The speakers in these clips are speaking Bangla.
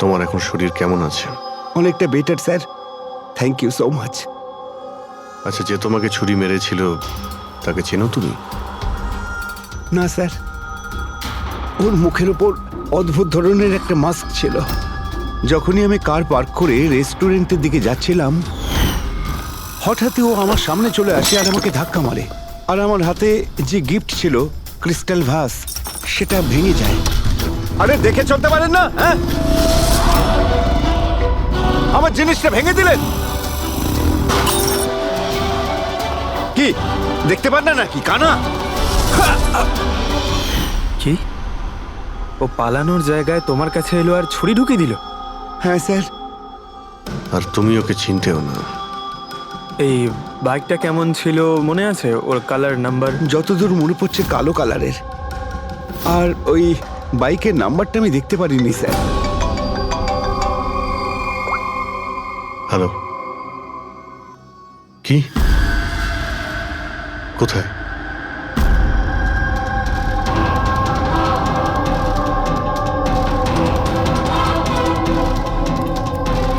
তোমার এখন শরীর কেমন আছে? অনেকটা better sir, thank you so much. আচ্ছা, যে তোমাকে ছুরি মেরেছিল তাকে চেনো তুমি? না স্যার, ওর মুখের ওপর অদ্ভুত ধরনের একটা মাস্ক ছিল। যখনই আমি কার পার্ক করে রেস্টুরেন্টের দিকে যাচ্ছিলাম, হঠাৎই ও আমার সামনে চলে আসে আর আমাকে ধাক্কা মারে, আর আমার হাতে যে গিফট ছিল ক্রিস্টাল ভাস, সেটা ভেঙে যায়। আরে দেখে চলতে পারেন না, হ্যাঁ? আমার জিনিসটা ভেঙে দিলেন। কি দেখতে পান না নাকি, কানা? কি? ও পালানোর জায়গায় তোমার কাছে এলো আর ছুরি ঢুকিয়ে দিল? হ্যাঁ স্যার। আর তুমি ওকে চিনতেও না? এই বাইকটা কেমন ছিল মনে আছে? ওর কালার, নাম্বার? যতদূর মনে পড়ছে কালো কালারের, আর ওই বাইকের নাম্বারটা আমি দেখতে পারিনি স্যার। হ্যালো, কি? কোথায়?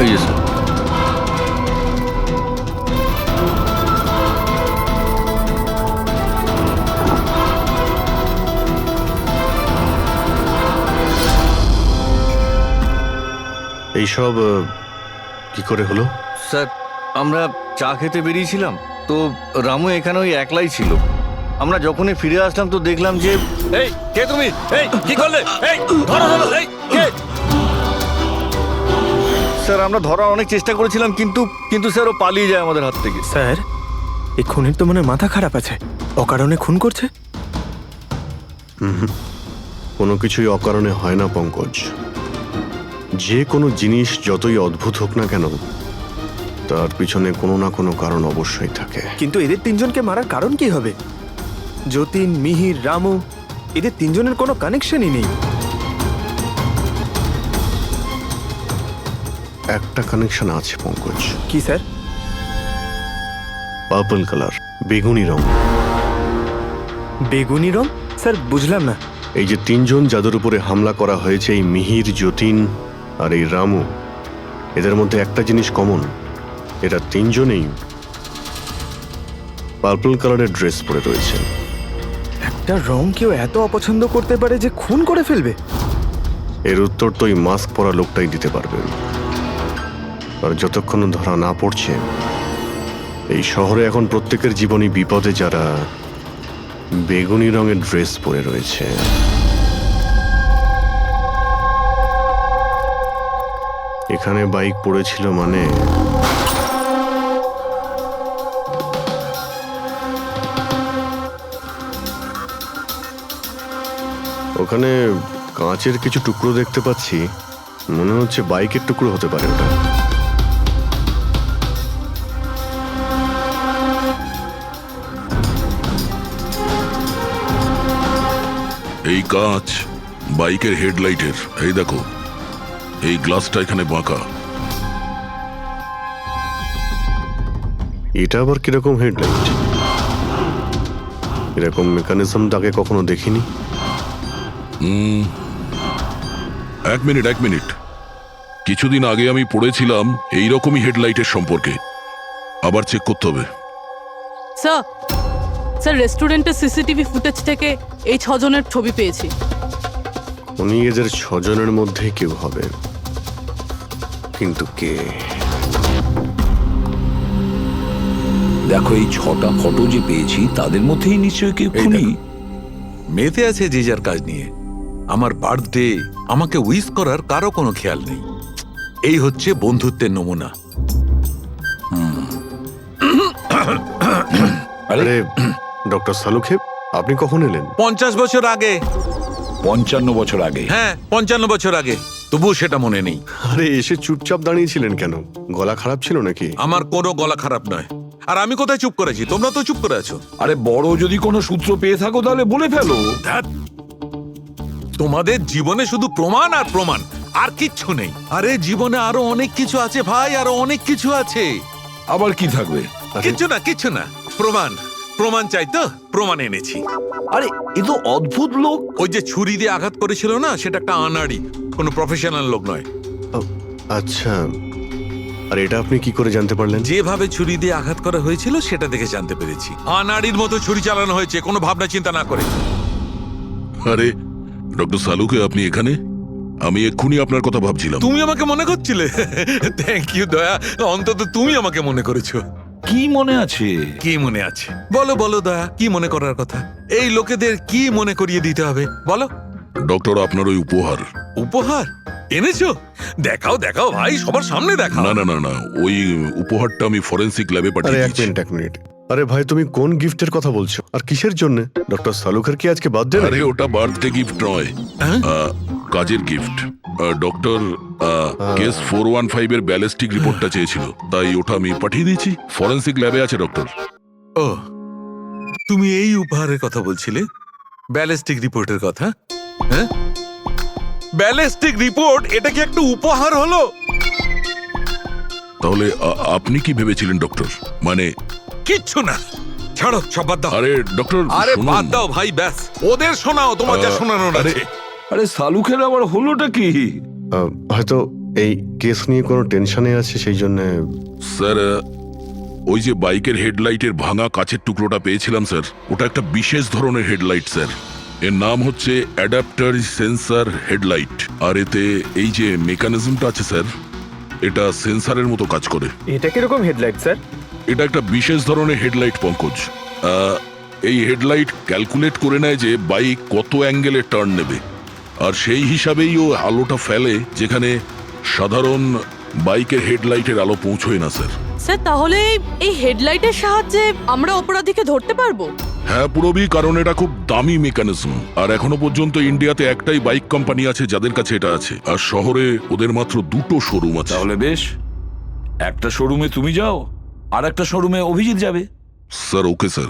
এই যে স্যার। এইসব কি করে হলো? স্যার, আমরা চা খেতে বেরিয়েছিলাম, তো রামু এখানে ওই একলাই ছিল। আমরা যখনই ফিরে আসলাম তো দেখলাম যে... এই কে তুমি? এই কি করলে? এই ধরো ধরো, এই কে? স্যার, আমরা ধরার অনেক চেষ্টা করেছিলাম, কিন্তু স্যার ও পালিয়ে যায় আমাদের হাত থেকে। স্যার, এই খুনির তো মনে হয় মাথা খারাপ আছে, অকারণে খুন করছে। কোনো কিছুই অকারণে হয় না পঙ্কজ। যে কোনো জিনিস যতই অদ্ভুত হোক না কেন, তার পিছনে কোনো না কোনো কারণ অবশ্যই থাকে। কিন্তু এদের তিনজনকে মারার কারণ কি হবে? যতীন, মিহির, রামু, এদের তিনজনের কোনো কানেকশনই নেই। একটা কানেকশন আছে পঙ্কজ। কি স্যার? পার্পল কালার, বেগুনি রং। বেগুনি রং? স্যার বুঝলাম না। এই যে তিনজন যাদের উপরে হামলা করা হয়েছে, এই মিহির, যতীন আর এই রামু, এদের মধ্যে একটা জিনিস কমন, এরা তিনজনেই পার্পল কালারের ড্রেস পরে রয়েছে। একটা রং কেউ এত অপছন্দ করতে পারে যে খুন করে ফেলবে? এর উত্তর তো এই মাস্ক পরা লোকটাই দিতে পারবে। আর যতক্ষণ ধরা না পড়ছে, এই শহরে এখন প্রত্যেকের জীবনই বিপদে যারা বেগুনি রঙের ড্রেস পরে রয়েছে। এখানে বাইক পড়েছিল মানে ওখানে কাঁচের কিছু টুকরো দেখতে পাচ্ছি, মনে হচ্ছে বাইকের টুকরো হতে পারে ওটা। এই কাঁচ বাইকের হেডলাইটের। এই দেখো, এই গ্লাসটা এখানে বাঁকা। এটা আবার কিরকম হেডলাইট? এরকম মেকানিজম তাকে কখনো দেখিনি। এক মিনিট, কিছুদিন আগে আমি পড়েছিলাম এইরকমই হেডলাইটের সম্পর্কে। আবার চেক করতে হবে। স্যার, রেস্টুরেন্টের সিসিটিভি ফুটেজ থেকে এই 6 জনের ছবি পেয়েছি। উনি এদের 6 জনের মধ্যে কেউ হবে, কিন্তু কে? দেখো, এই 6টা ফটো যে পেয়েছি তাদের মধ্যেই নিশ্চয়ই কেউ খুনি। মেতে আছে যে যার কাজ নিয়ে। আমার বার্থডে, আমাকে উইশ করার কারো কোনো খেয়াল নেই। এই হচ্ছে বন্ধুত্বের নমুনা। আরে ডক্টর সালুখেব, আপনি কখন এলেন? 50 বছর আগে। 55 বছর আগে। হ্যাঁ, 55 বছর আগে। তবুও সেটা মনে নেই। আরে এসে চুপচাপ দাঁড়িয়েছিলেন কেন? গলা খারাপ ছিল নাকি? আমার কোনো গলা খারাপ নয়। আর আমি কোথায় চুপ করেছি? তোমরা তো চুপ করে আছো। আরে বড় যদি কোনো সূত্র পেয়ে থাকো তাহলে বলে ফেলো। ধ্যাৎ, তোমাদের জীবনে শুধু প্রমাণ আর প্রমাণ, আর কিচ্ছু নেই। আরে জীবনে আরো অনেক কিছু আছে ভাই, আরো অনেক কিছু আছে। আবার কি থাকবে? কিচ্ছু না। প্রমাণ চাই তো, প্রমাণ এনেছি। আরে এ তো অদ্ভুত লোক। ওই যে ছুরি দিয়ে আঘাত করেছিল না, সেটা একটা আনাড়ি, কোনো প্রফেশনাল লোক নয়। আচ্ছা, আর এটা আপনি কি করে জানতে পারলেন? যেভাবে ছুরি দিয়ে আঘাত করা হয়েছিল সেটা দেখে জানতে পেরেছি। আনাড়ির মতো ছুরি চালানো হয়েছে, কোনো ভাবনা চিন্তা না করে। আরে ডক্টর সালুকে আপনি এখানে? আমি এক্ষুনি আপনার কথা ভাবছিলাম। তুমি আমাকে মনে করছিলে? থ্যাংক ইউ দয়া, অন্তত তুমি আমাকে মনে করেছো। কি মনে আছে? কি মনে আছে বলো বলো দয়া, কি মনে করার কথা? এই লোকেদের কি মনে করিয়ে দিতে হবে বলো? ডক্টর, আপনার ওই উপহার। উপহার এনেছো? দেখাও দেখাও ভাই, সবার সামনে দেখাও। না না না না, ওই উপহারটা আমি ফরেন্সিক ল্যাবে আরে পাঠিয়ে এক দিয়েছি। মিনিট, এক মিনিট। আরে ভাই, তুমি কোন গিফটের কথা বলছো আর কিসের জন্য? ডক্টর সালুকের কি আজকে বার্থডে? আরে ওটা বার্থডে গিফট নয়, হ্যাঁ? কাজের গিফট। ডক্টর কেস 415 এর ব্যালিস্টিক রিপোর্টটা চেয়েছিল, তাই ওটা আমি পাঠিয়ে দিয়েছি। ফরেন্সিক ল্যাবে আছে ডক্টর। ও, তুমি এই উপহারের কথা বলছিলে? ব্যালিস্টিক রিপোর্টের কথা? হ্যাঁ, ব্যালিস্টিক রিপোর্ট, এটা কি একটা উপহার হলো? তাহলে আপনি কি ভেবেছিলেন ডক্টর? মানে কিচ্ছু না, ছাড়ো সব বাদ দাও। আরে ডক্টর, আরে শুনুন। বাদ দাও ভাই, ব্যাস ওদের শোনাও তোমার যা শোনানোর আরে, আছে। আরে সালুখের আবার হলোটা কি? হয়তো এই কেস নিয়ে কোনো টেনশনে আছে, সেই জন্য। স্যার, ওই যে বাইকের হেডলাইটের ভাঙা কাচের টুকরোটা পেয়েছিলাম স্যার, ওটা একটা বিশেষ ধরনের হেডলাইট স্যার। এর নাম হচ্ছে অ্যাডাপ্টার সেন্সর হেডলাইট। আর এতে এই যে মেকানিজমটা আছে স্যার, এটা সেন্সরের মতো কাজ করে। এটা কিরকম হেডলাইট স্যার? এটা একটা বিশেষ ধরনের হেডলাইট পঙ্কজ। এই হেডলাইট ক্যালকুলেট করে নেয় যে বাইক কত অ্যাঙ্গেলে টার্ন নেবে, আর সেই হিসাবেই ও আলোটা ফেলে যেখানে সাধারণ বাইকের হেডলাইটের আলো পৌঁছয় না স্যার। স্যার, তাহলে এই হেডলাইটের সাহায্যে আমরা অপরাধীকে ধরতে পারবো? হ্যাঁ পুরবি, কারণ এটা খুব দামি মেকানিজম। আর এখনো পর্যন্ত ইন্ডিয়াতে একটাই বাইক কোম্পানি আছে যাদের কাছে এটা আছে, আর শহরে ওদের মাত্র 2টো শোরুম আছে। তাহলে বেশ, একটা শোরুমে তুমি যাও, আর একটা শোরুমে অভিজিৎ যাবে। Sir, okay sir.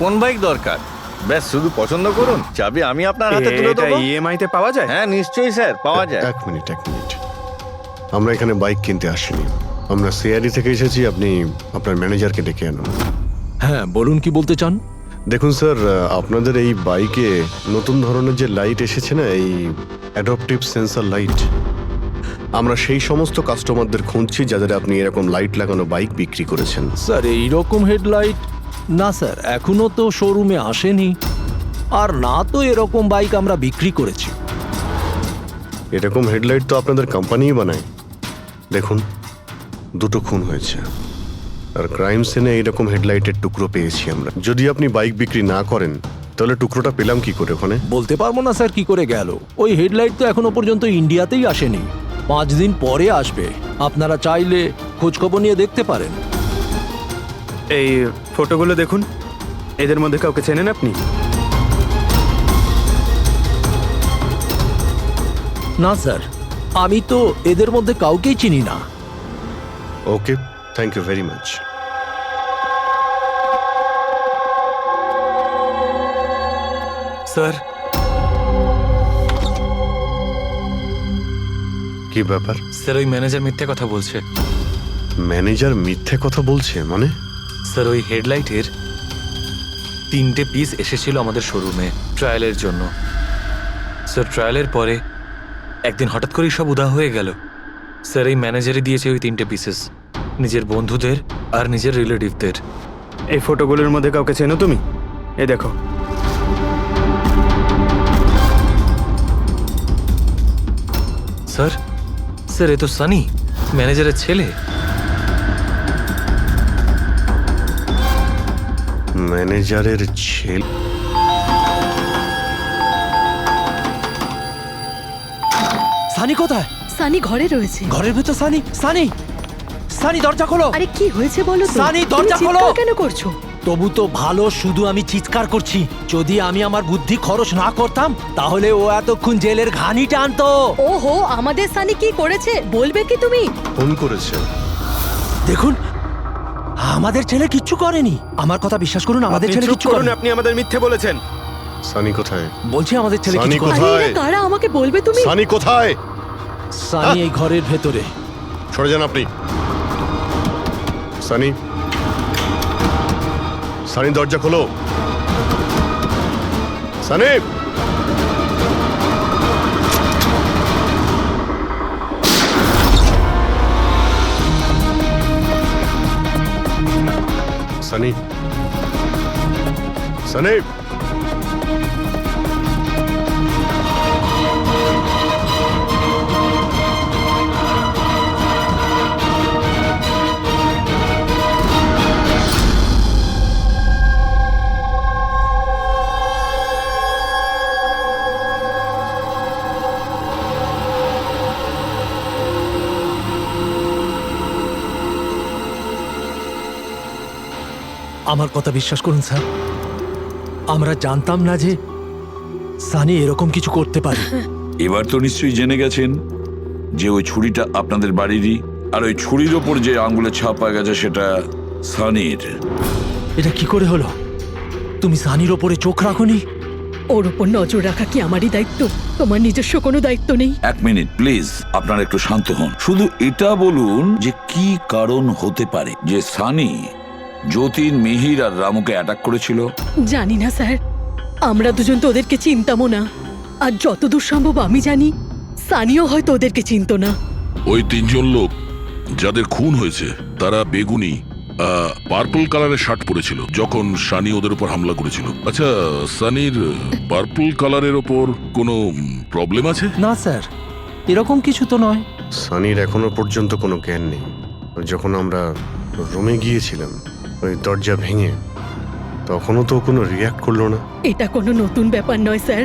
কোন বাইক দরকার? ব্যাস শুধু পছন্দ করুন, চাবি আমি আপনার হাতে তুলে এটা দেবো। ইএমআই তে পাওয়া যায়? হ্যাঁ নিশ্চয়ই স্যার, পাওয়া যায়। এক মিনিট, এক মিনিট। আমরা এখানে বাইক কিনতে আসিনি, আমরা সিআইডি থেকে এসেছি। আপনি আপনার ম্যানেজারকে ডেকে আনুন। হ্যাঁ, বলুন কি বলতে চান? দেখুন স্যার, আপনাদের এই বাইকে নতুন ধরনের যে লাইট এসেছে না, এই অ্যাডপটিভ সেন্সর লাইট, আমরা সেই সমস্ত কাস্টমারদের খুঁজছি যাদের আপনি এরকম লাইট লাগানো বাইক বিক্রি করেছেন। স্যার, এইরকম হেডলাইট না স্যার, এখনো তো শোরুমে আসেনি, আর না তো এরকম বাইক আমরা বিক্রি করেছি। এরকম হেডলাইট তো আপনাদের কোম্পানিই বানায়। দেখুন, 2টো খুন হয়েছে, আর ক্রাইম সিনে এইরকম হেডলাইটের টুকরো পেয়েছি আমরা। যদি আপনি বাইক বিক্রি না করেন, তাহলে টুকরোটা পেলাম কি করে ওখানে? বলতে পারবো না স্যার কি করে গেল। ওই হেডলাইট তো এখনো পর্যন্ত ইন্ডিয়াতেই আসেনি, 5 দিন পরে আসবে। আপনারা চাইলে খোঁজখবর নিয়ে দেখতে পারেন। এই ফটোগুলো দেখুন, এদের মধ্যে কাউকে চেনেন আপনি? না স্যার, আমি তো এদের মধ্যে কাউকেই চিনি না। Okay, thank you very much. Sir, কি ব্যাপার? স্যার ওই ম্যানেজার মিথ্যে কথা বলছে। ম্যানেজার মিথ্যে কথা বলছে মানে? স্যার ওই হেডলাইটের 3টে পিস এসেছিল আমাদের শোরুমে ট্রায়ালের জন্য। স্যার ট্রায়ালের পরে একদিন হঠাৎ করেই সব উধাও হয়ে গেল। স্যার এই ম্যানেজারই দিয়েছে ওই 3টে পিসেস, নিজের বন্ধুদের আর নিজের রিলেটিভদের। এই ফটোগুলোর মধ্যে কাউকে চেনো তুমি? এ দেখো। স্যার, স্যার এ তো সানি, ম্যানেজারের ছেলে। ম্যানেজারের ছেলে? সানি কোথায়? সানি ঘরে রয়েছে। ঘরের ভেতর সানি? সানি, সানি দরজা খোলো। আরে কি হয়েছে বলো তো? সানি, তুমি দরজা খোলো। চিৎকার কেন করছো? তবু তো ভালো, শুধু আমি চিৎকার করছি। যদি আমি আমার বুদ্ধি খরচ না করতাম, তাহলে ও এতক্ষণ জেলের ঘানি টানতো। ওহো, আমাদের সানি কি করেছে বলবে কি তুমি? ফোন করেছে। দেখুন, আমাদের ছেলে কিচ্ছু করেনি। আমার কথা বিশ্বাস করুন, আমাদের আপনি ছেলে চুপ কিচ্ছু করুন, করেনি। আপনি আমাদের মিথ্যে বলেছেন। সানি কোথায়? বলছি আমাদের ছেলে সানি কিছু করেনি। কোথায়? আরে এরা কারা আমাকে বলবে তুমি? সানি কোথায়? সানি এই ঘরের ভেতরে। সরে যান আপনি। সানি, সানি দরজা খোলো। সানি, সানি, সানি, আমার কথা বিশ্বাস করুন স্যার, আমরা জানতাম না যে সানি এরকম কিছু করতে পারে। এবার তো নিশ্চয়ই জেনে গেছেন যে ওই ছুরিটা আপনাদের বাড়িরই, আর ওই ছুরির ওপর যে আঙ্গুলের ছাপ পাওয়া গেছে সেটা সানির। এটা কি করে হলো? তুমি সানির ওপরে চোখ রাখোনি? ওর উপর নজর রাখা কি আমারই দায়িত্ব? তোমার নিজস্ব কোনো দায়িত্ব নেই? এক মিনিট প্লিজ, আপনারা একটু শান্ত হন। শুধু এটা বলুন যে কি কারণ হতে পারে যে সানি যতীন, মিহির আর রামুকে অ্যাটাক করেছিল। জানি না স্যার, আমরা দুজন তো ওদেরকে চিনতামও না। আর যতদূর সম্ভব আমি জানি সানিও হয়তো ওদেরকে চিনতো না। ওই তিনজন লোক যাদের খুন হয়েছে তারা বেগুনি পার্পল কালারের শার্ট পরেছিল যখন সানি ওদের উপর হামলা করেছিল। আচ্ছা, সানির পার্পল কালারের ওপর কোনো প্রবলেম আছে? না স্যার, এরকম কিছু তো নয়। সানির এখনো পর্যন্ত কোনো জ্ঞান নেই। যখন আমরা রুমে গিয়েছিলাম ওই দরজা ভেঙে, তখনও তো কোনো রিয়াক্ট করলো না। এটা কোনো নতুন ব্যাপার নয় স্যার,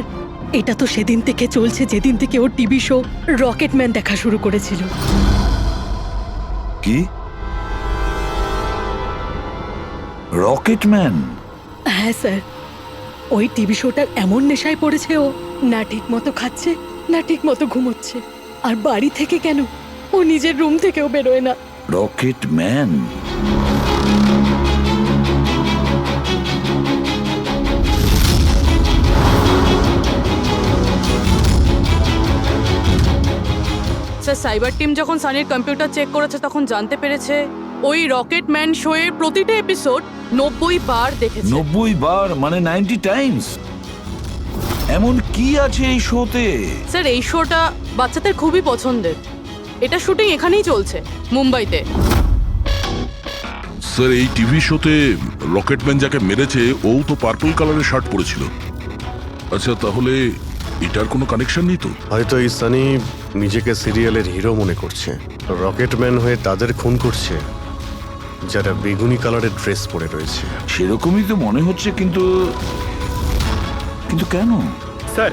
এটা তো সেদিন থেকে চলছে যেদিন থেকে ওর টিভি শো রকেটম্যান দেখা শুরু করেছিল। কি? রকেটম্যান? হ্যাঁ স্যার, ওই টিভি শোটার এমন নেশায় পড়েছে ও, না ঠিক মতো খাচ্ছে না ঠিক মতো ঘুমোচ্ছে। আর বাড়ি থেকে কেন, ও নিজের রুম থেকেও বেরোয় না। রকেটম্যান? স্যার, সাইবার টিম যখন সানির কম্পিউটার চেক করেছে তখন জানতে পেরেছে ওই রকেটম্যান শো এর প্রতিটা এপিসোড 90 বার দেখেছে। 90 বার মানে 90 টাইমস? এমন কি আছে এই শোতে? স্যার, এই শোটা বাচ্চাদের খুবই পছন্দের। এটা শুটিং এখানেই চলছে, মুম্বাইতে। স্যার, এই টিভি শোতে রকেটম্যান যাকে মেরেছে ও তো পার্পল কালারের শার্ট পরেছিল। আচ্ছা, তাহলে এটার কোনো কানেকশন নেই তো? হয়তো এই সানি নিজেকে সিরিয়ালের হিরো মনে করছে, রকেটম্যান হয়ে তাদের খুন করছে যারা বেগুনি কালারের ড্রেস পরে রয়েছে। সেরকমই তো মনে হচ্ছে, কিন্তু কিন্তু কেন? স্যার,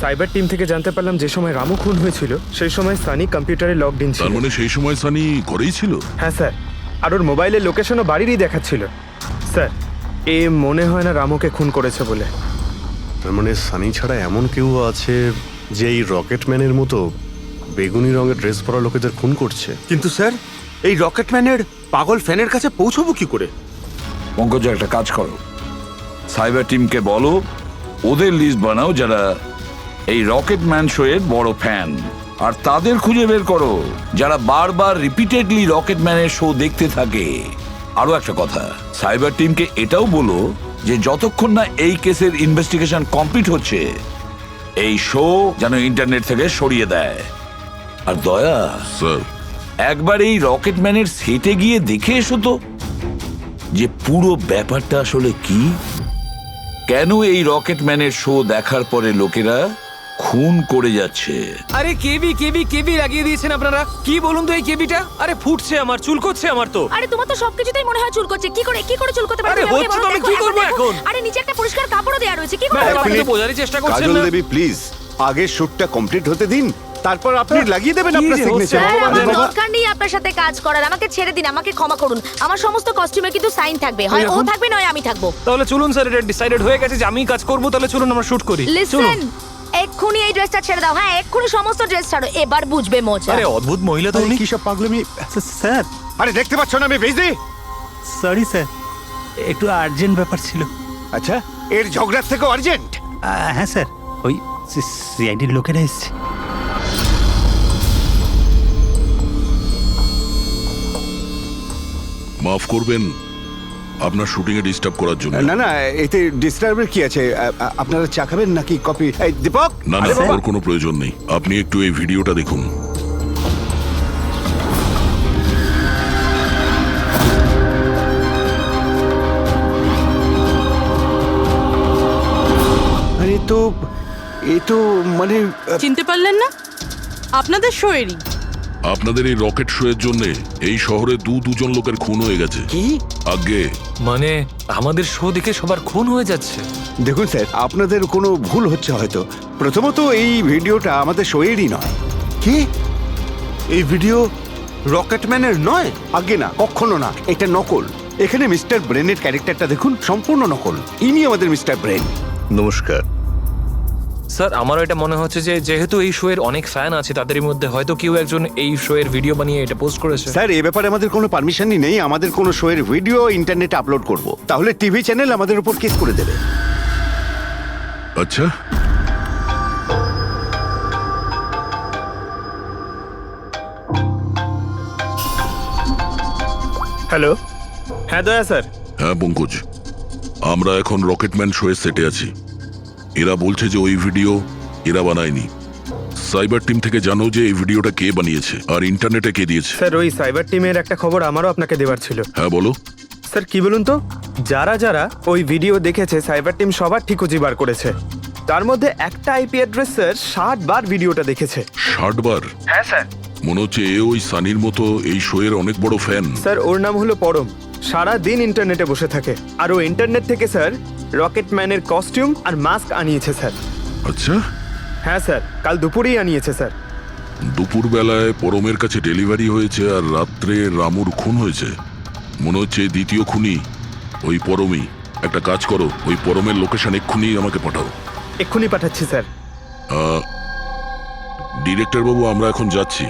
সাইবার টিম থেকে জানতে পারলাম যে সময় রামু খুন হয়েছিল সেই সময় সানি কম্পিউটারে লগড ইন ছিল। তার মানে সেই সময় সানি ঘরেই ছিল? হ্যাঁ স্যার, আর ওর মোবাইলের লোকেশনও বাড়িরই দেখাচ্ছিল। স্যার, এ মনে হয় না রামুকে খুন করেছে বলে। তার মানে সানি ছাড়া এমন কেউ আছে যে এই রকেটম্যানের মতো বেগুনি রঙের ড্রেস পরা লোকেদের খুন করছে। কিন্তু স্যার, এই রকেটম্যানের পাগল ফ্যানের কাছে পৌঁছবো কি করে? পঙ্কজ, একটা কাজ করো, সাইবার টিমকে বলো ওদের লিস্ট বানাও যারা এই রকেটম্যান শো এর বড় ফ্যান, আর তাদের খুঁজে বের করো যারা বারবার রিপিটেডলি রকেটম্যানের শো দেখতে থাকে। আরো একটা কথা, সাইবার টিমকে এটাও বলো যে যতক্ষণ না এই কেসের ইনভেস্টিগেশন কমপ্লিট হচ্ছে এই শো যেন ইন্টারনেট থেকে সরিয়ে দেয়। আর দয়া, স্যার, একবার এই রকেটম্যানের সেটে গিয়ে দেখে এসো তো যে পুরো ব্যাপারটা আসলে কি, কেন এই রকেটম্যানের শো দেখার পরে লোকেরা খুন করে যাচ্ছে। আরে কেবি কেবি কেবি লাগিয়ে দিয়েছেন আপনারা। কি বলুন তো এই কেবিটা? আরে ফুটছে আমার, চুলকোচ্ছে আমার তো। আরে তোমার তো সবকিছুতেই মনে হয় চুলকোচ্ছে। কি করে চুলকোতে পারে? আরে হচ্ছে তো, আমি কি করব এখন? আরে নিচে একটা পরিষ্কার কাপড়ও দেয়া রয়েছে, কি করে? আপনি তো বোঝারই চেষ্টা করছেন কাজল না। দেবী প্লিজ, আগে শুটটা কমপ্লিট হতে দিন, তারপর আপনি লাগিয়ে দেবেন কি আপনার যে সিগনেচার। হচ্ছে? স্যার, আমার দরকার নেই আপনার সাথে কাজ করার। আমাকে ছেড়ে দিন, আমাকে ক্ষমা করুন। আমার সমস্ত কস্টিউমে কিন্তু সাইন থাকবে, হয় ও থাকবে নয় আমি থাকবো। তাহলে চলুন স্যার, এটা ডিসাইডেড হয়ে গেছে যে আমিই কাজ করব। তাহলে চলুন আমরা শুট করি। লিসেন, এক্ষুনি এই ড্রেসটা ছেড়ে দাও। হ্যাঁ, এক্ষুনি সমস্ত ড্রেস ছাড়ো, এবার বুঝবে মজা। আরে অদ্ভুত মহিলা তো উনি। কি সব পাগলামি স্যার? আরে দেখতে পাচ্ছ না আমি বিজি? সরি স্যার, একটু আর্জেন্ট ব্যাপার ছিল। আচ্ছা, এর ঝগড়ার থেকেও আর্জেন্ট? হ্যাঁ স্যার, ওই সিআইডির লোকেরা এসছে। মাফ করবেন আপনার শুটিং এ ডিস্টার্ব করার জন্য। না না, এতে ডিস্টার্বের কি আছে? আপনারা চা খাবেন নাকি কফি? এই দীপক, না না, আরে বাবা। ওর কোনো প্রয়োজন নেই। আপনি একটু এই ভিডিওটা দেখুন। মানে তো এ তো মানে চিনতে পারলেন না? আপনাদের শোয়েরই। আপনাদের এই রকেট শো এর জন্য এই শহরে দুজন লোকের খুন হয়ে গেছে। কি? আগে মানে আমাদের শো দেখে সবার খুন হয়ে যাচ্ছে। দেখুন স্যার, আপনাদের কোনো ভুল হচ্ছে হয়তো। প্রথমত এই ভিডিওটা আমাদের শোয়েরই নয়। কি? এই ভিডিও রকেটম্যানের নয়? আগে না, কখনো না, এটা নকল। এখানে মিস্টার ব্রেনের ক্যারেক্টারটা দেখুন, সম্পূর্ণ নকল। ইনি আমাদের মিস্টার ব্রেন। নমস্কার। স্যার আমারও এটা মনে হচ্ছে যে যেহেতু এই শো এর অনেক ফ্যান আছে, তাদের মধ্যে হয়তো কেউ একজন এই শো এর ভিডিও বানিয়ে এটা পোস্ট করেছে। স্যার, এ ব্যাপারে আমাদের কোনো পারমিশনই নেই। আমাদের কোনো শোয়ের ভিডিও ইন্টারনেটে আপলোড করব, তাহলে টিভি চ্যানেল আমাদের উপর কেস করে দেবে। আচ্ছা, হ্যালো, হ্যাঁ দয়া স্যার। হ্যাঁ পঙ্কজ, আমরা এখন রকেটম্যান শো এর সেটে আছি। এরা বলছে যে ওই ভিডিও এরা বানায়নি। সাইবার টিম থেকে জানো যে এই ভিডিওটা কে বানিয়েছে আর ইন্টারনেটে কে দিয়েছে? স্যার, ওই সাইবার টিমের একটা খবর আমারও আপনাকে দেওয়ার ছিল। হ্যাঁ বলো। স্যার কি বলুন তো, যারা যারা ওই ভিডিও দেখেছে সাইবার টিম সবার ঠিক খুঁজে বার করেছে। তার মধ্যে একটা আইপি অ্যাড্রেস স্যার 60 বার ভিডিওটা দেখেছে। 60 বার? হ্যাঁ স্যার। মনে হচ্ছে এ ওই সানির মতো এই শো এর অনেক বড় ফ্যান। স্যার ওর নাম হলো পরম। সারা দিন ইন্টারনেটে বসে থাকে, আর ও ইন্টারনেট থেকে স্যার রকেটম্যানের কস্টিউম আর মাস্ক আনিয়েছে স্যার। আচ্ছা, হ্যাঁ স্যার, কাল দুপুরেই আনিয়েছে স্যার। দুপুর বেলায় পরমের কাছে ডেলিভারি হয়েছে আর রাত্রে রামুর খুন হয়েছে। মনে হচ্ছে দ্বিতীয় খুনি ওই পরমই। একটা কাজ করো, ওই পরমের লোকেশন এক্ষুনি আমাকে পাঠাও। এক্ষুনি পাঠাচ্ছি স্যার। ডিরেক্টর বাবু, আমরা এখন যাচ্ছি,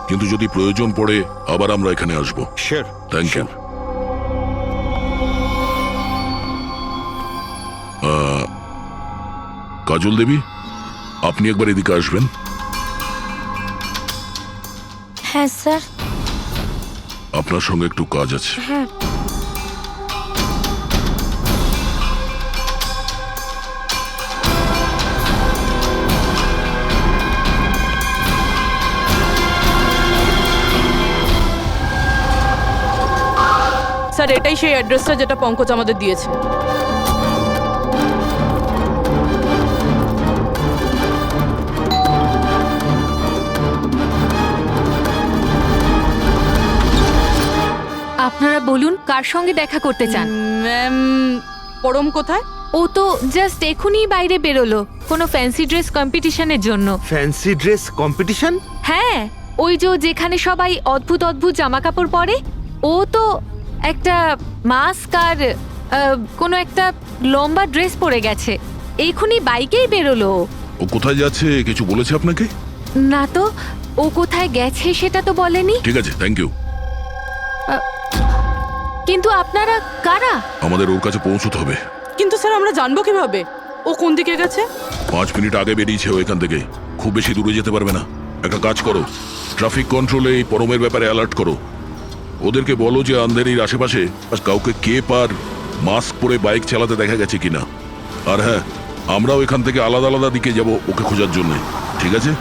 কিন্তু যদি প্রয়োজন পড়ে আবার আমরা এখানে আসবো। Sure. Thank you. Kajal Devi, আপনি একবার এদিকে আসবেন। হ্যাঁ স্যার। আপনার সঙ্গে একটু কাজ আছে। হ্যাঁ। স্যার এটাই সেই অ্যাড্রেসটা যেটা পঙ্কজ আমাদের দিয়েছে। আপনারা বলুন কার সঙ্গে দেখা করতে চান? ম্যাম, পরম কোথায়? ও তো জাস্ট এখনই বাইরে বেরোলো কোনো ফ্যান্সি ড্রেস কম্পিটিশনের জন্য। Fancy dress competition? হ্যাঁ, ওই যে যেখানে সবাই অদ্ভুত অদ্ভুত জামা কাপড় পরে, ও তো একটা মাস্ক আর কোনো একটা লম্বা ড্রেস পরে গেছে। এখনই বাইকেই বেরোলো। ও কোথায় যাচ্ছে কিছু বলেছে আপনাকে? না তো, ও কোথায় গেছে সেটা তো বলেনি। ঠিক আছে, থ্যাংক ইউ। কিন্তু আপনারা কারা? আমাদের ওর কাছে পৌঁছতে হবে। কিন্তু স্যার আমরা জানবো কিভাবে ও কোন দিকে গেছে? 5 মিনিট আগে বেরিয়েছে ও এখান থেকে, খুব বেশি দূরে যেতে পারবে না। একটা কাজ করো, ট্রাফিক কন্ট্রোলে এই পরমের ব্যাপারে অ্যালার্ট করো। ওদেরকে বলো যে আন্ধেরির আশেপাশে কাউকে কেপ আর মাস্ক পরে বাইক চালাতে দেখা গেছে কিনা। আর হ্যাঁ, আমরাও এখান থেকে আলাদা আলাদা দিকে যাব ওকে খোঁজার জন্য। ঠিক আছে?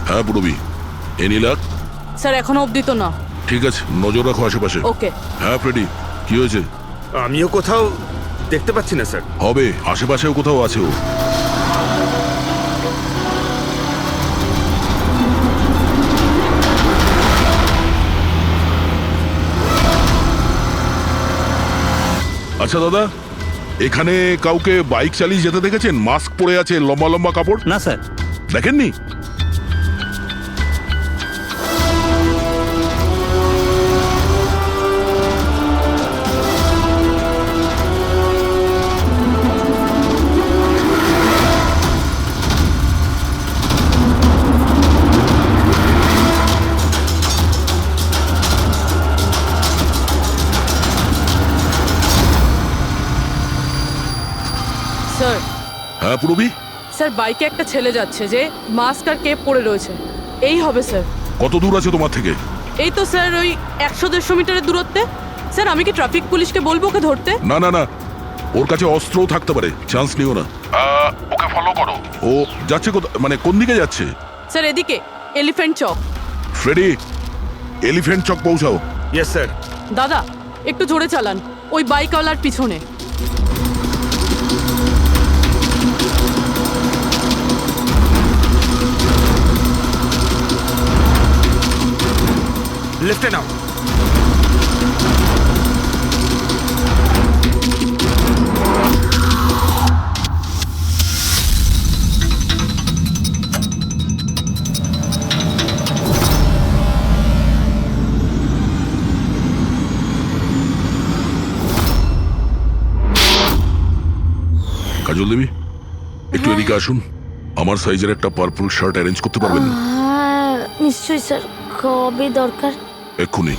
হ্যাঁ পুরবি, এনি লাক? স্যার এখনো অবধি তো না। ঠিক আছে, নজর রাখো আশেপাশে। ওকে। হ্যাঁ ফ্রেডি, কি হয়েছে? আমিও কোথাও দেখতে পাচ্ছি না স্যার। হবে, আশেপাশেও কোথাও আছে ও। আচ্ছা দাদা, এখানে কাউকে বাইক চালিয়ে যেতে দেখেছেন? মাস্ক পরে আছে, লম্বা লম্বা কাপড়? না স্যার। দেখেননি? স্যার। হ্যাঁ পুরবি, স্যার বাইকে একটা ছেলে যাচ্ছে যে মাস্ক আর কেপ পরে রয়েছে। এই হবে স্যার। কত দূর আছে তোমার থেকে? এই তো স্যার ওই 100-150 মিটারের দূরত্বে। স্যার আমি কি ট্রাফিক পুলিশকে বলবো ওকে ধরতে? না না না, ওর কাছে অস্ত্রও থাকতে পারে, চান্স নিও না। ওকে ফলো করো। ও যাচ্ছে মানে কোন দিকে যাচ্ছে? স্যার এদিকে elephant chowk. Freddy, elephant chowk পৌঁছাও। Yes sir. দাদা একটু জোরে চালান, ওই বাইকওয়ালার পিছনে। লেফটে নাও। কাজল দেবী, একটু এদিকে আসুন। আমার সাইজের একটা পার্পল শার্ট অ্যারেঞ্জ করতে পারবেন? হ্যাঁ নিশ্চয়ই স্যার, কবে দরকার? এক্ষুনি।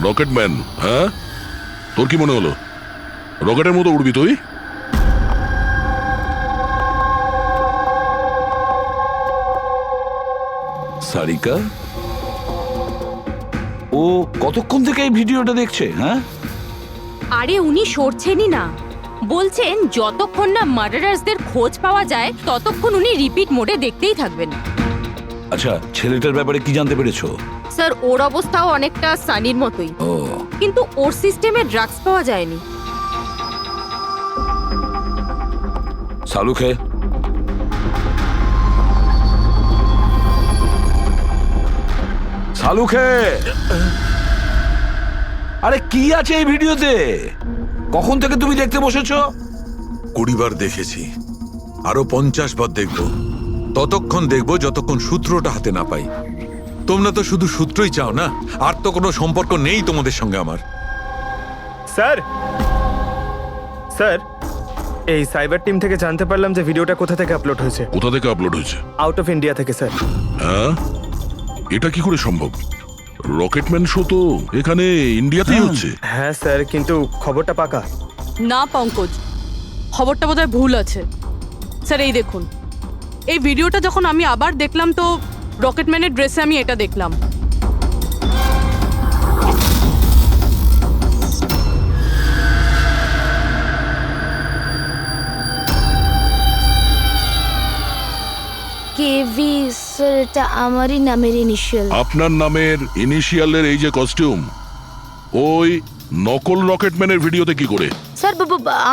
রকেটম্যান, হ্যাঁ তোর কি মনে হলো রকেটের মতো উড়বি তুই? সারিকা, ও কতক্ষণ থেকে এই ভিডিওটা দেখছে? হ্যাঁ, আরে উনি সরছেনই না, বলছেন যতক্ষণ না মার্ডারার্সদের খোঁজ পাওয়া যায় ততক্ষণ উনি রিপিট মোডে দেখতেই থাকবেন। আচ্ছা, ছেলেটার ব্যাপারে কি জানতে পেরেছো? স্যার ওর অবস্থাও অনেকটা সানির মতোই, ও, কিন্তু ওর সিস্টেমে ড্রাগস পাওয়া যায়নি। সালুখে, সালুখে, আরে কি আছে এই ভিডিওতে? কখন থেকে তুমি দেখতে বসেছো? 20 বার দেখেছি, আরো 50 বার দেখব। ততক্ষণ দেখব যতক্ষণ সূত্রটা হাতে না পাই। তোমরা তো শুধু সূত্রই চাও না, আর তো কোনো সম্পর্ক নেই তোমাদের সঙ্গে আমার। স্যার, স্যার এই সাইবার টিম থেকে জানতে পারলাম যে ভিডিওটা কোথা থেকে আপলোড হয়েছে। কোথা থেকে আপলোড হয়েছে? আউট অফ ইন্ডিয়া থেকে স্যার। হ্যাঁ, এটা কি করে সম্ভব? রকেটম্যান শো তো এখানে ইন্ডিয়াতেই হচ্ছে। হ্যাঁ স্যার, কিন্তু খবরটা পাকা। না পঙ্কজ, খবরটা বোধহয় ভুল আছে। স্যার এই দেখুন, এই ভিডিওটা যখন আমি আবার দেখলাম তো রকেটম্যানের ড্রেসে আমি এটা দেখলাম। কেভি স্যার, এটা আমারই নামের ইনিশিয়াল। আপনার নামের ইনিশিয়ালের এই যে কস্টিউম, ওই নকল রকেটম্যানের ভিডিওতে কি করে? স্যার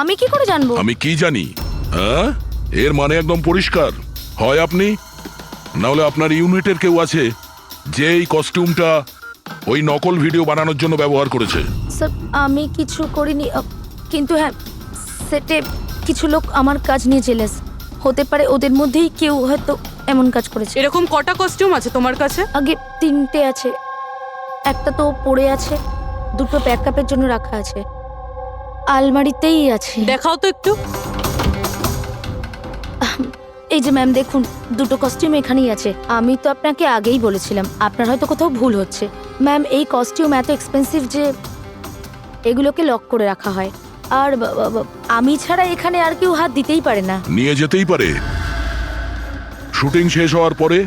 আমি কি করে জানবো? আমি কি জানি? হ্যাঁ, এর মানে একদম পরিষ্কার, হয় আপনি না হলে আপনার ইউনিটের কেউ আছে যে এই কস্টিউমটা ওই নকল ভিডিও বানানোর জন্য ব্যবহার করেছে। স্যার আমি কিছু করিনি, কিন্তু হ্যাঁ সেটে কিছু লোক আমার কাজ নিয়ে জেলেস। হতে পারে ওদের মধ্যেই কেউ হয়তো এমন কাজ করেছে। এরকম কটা কস্টিউম আছে তোমার কাছে? আগে 3টে আছে, একটা তো পড়ে আছে, 2টো ব্যাকআপের জন্য রাখা আছে, আলমারিতেই আছে। দেখাও তো একটু। এই যে ম্যাম দেখুন, 2টো কস্টিউম এখানেই আছে। আমি তো আপনাকে আগেই বলেছিলাম, আপনার হয়তো কোথাও ভুল হচ্ছে। ম্যাম এই কস্টিউম এত এক্সপেন্সিভ যে এগুলোকে লক করে রাখা হয়, আর আমি ছাড়া এখানে আর কেউ হাত দিতেই পারে না। নিয়ে যেতেই পারে শুটিং শেষ হওয়ার পরে,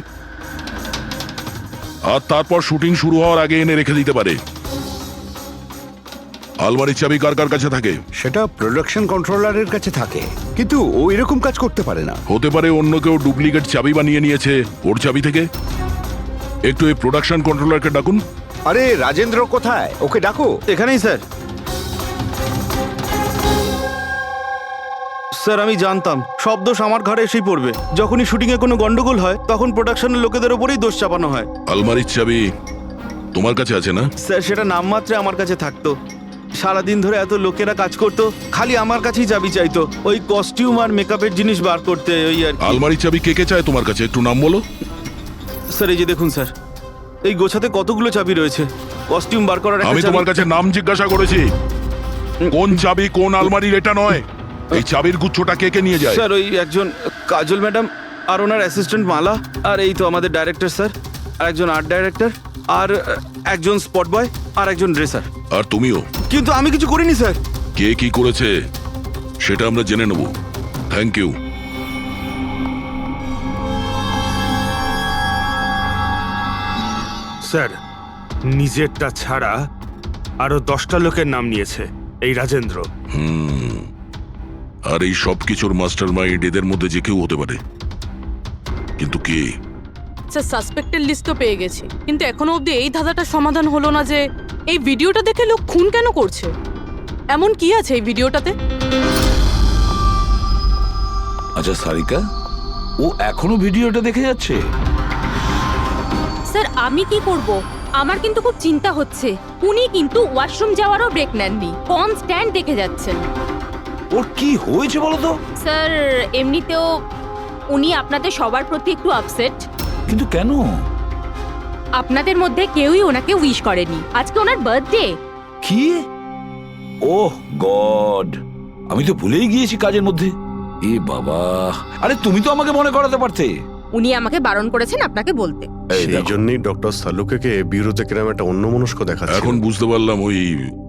আর তারপর শুটিং শুরু হওয়ার আগে এনে রেখে দিতে পারে। আলমারির চাবি কার কার কাছে থাকে? সেটা প্রোডাকশন কন্ট্রোলারের কাছে থাকে, কিন্তু ও এরকম কাজ করতে পারে না। হতে পারে অন্য কেউ ডুপ্লিকেট চাবি বানিয়ে নিয়েছে ওর চাবি থেকে। একটু এই প্রোডাকশন কন্ট্রোলারকে ডাকুন। আরে রাজেন্দ্র কোথায়? ওকে ডাকো। এখানেই স্যার। স্যার আমি জানতাম সব দোষ আমার ঘরে এসেই পড়বে। যখনই শুটিংয়ে কোনো গন্ডগোল হয় তখন প্রোডাকশনের লোকেদের ওপরেই দোষ চাপানো হয়। আলমারির চাবি তোমার কাছে আছে না? স্যার সেটা নামমাত্রে আমার কাছে থাকতো। সারাদিন ধরে এত লোকেরা কাজ করতো, খালি আমার কাছেই চাবি চাইতো ওই কস্টিউম আর মেকআপের জিনিস বার করতে, ওই আর কি। আলমারির চাবি কে কে চায় তোমার কাছে? একটু নাম বলো। স্যার এই যে দেখুন স্যার, এই গোছাতে কতগুলো চাবি রয়েছে। কস্টিউম বার করার একটা আমি চাবি- তোমার কাছে নাম জিজ্ঞাসা করেছি, কোন চাবি কোন আলমারির এটা নয়। এই চাবির গুচ্ছটা কে কে নিয়ে যায়? স্যার ওই একজন কাজল ম্যাডাম আর ওনার অ্যাসিস্ট্যান্ট মালা, আর এই তো আমাদের ডাইরেক্টর স্যার, আর একজন আর্ট ডাইরেক্টর, আর একজন স্পট বয়, আর একজন ড্রেসার। আর তুমিও? কিন্তু আমি কিছু করিনি স্যার। কে কি করেছে সেটা আমরা জেনে নেব। Thank you. স্যার নিজেরটা ছাড়া আরো 10টা লোকের নাম নিয়েছে এই রাজেন্দ্র। আর এই সব কিছুর মাস্টার মাইন্ড এদের মধ্যে যে কেউ হতে পারে, কিন্তু কে? স্যার সাসপেক্টেড লিস্ট তো পেয়ে গেছি, কিন্তু এখনো অবধি এই ধাঁধাটার সমাধান হলো না যে এই ভিডিওটা দেখে লোক খুন কেন করছে। এমন কি আছে এই ভিডিওটাতে? আচ্ছা সারিকা, ও এখনো ভিডিওটা দেখে যাচ্ছে? স্যার আমি কি করব? আমার কিন্তু খুব চিন্তা হচ্ছে। উনি কিন্তু ওয়াশরুম যাওয়ারও ব্রেক নেননি, কনস্ট্যান্ট দেখে যাচ্ছেন। ওর কি হয়েছে বলো তো? স্যার এমনিতেও উনি আপনাদের সবার প্রতি একটু আপসেট। কিন্তু কেন? আপনাদের মধ্যে কেউই ওনাকে উইশ করেনি। আজকে ওনার বার্থডে। কি? ওহ গড, আমি তো ভুলেই গিয়েছি কাজের মধ্যে। এ বাবা, আরে তুমি তো আমাকে মনে করাতে পারতে। উনি আমাকে বারণ করেছেন আপনাকে বলতে। এই সেই দেখো। জন্যই ডক্টর সালুকে বিরোধে কিরম একটা অন্যমনস্ক দেখাচ্ছে। এখন বুঝতে পারলাম ওই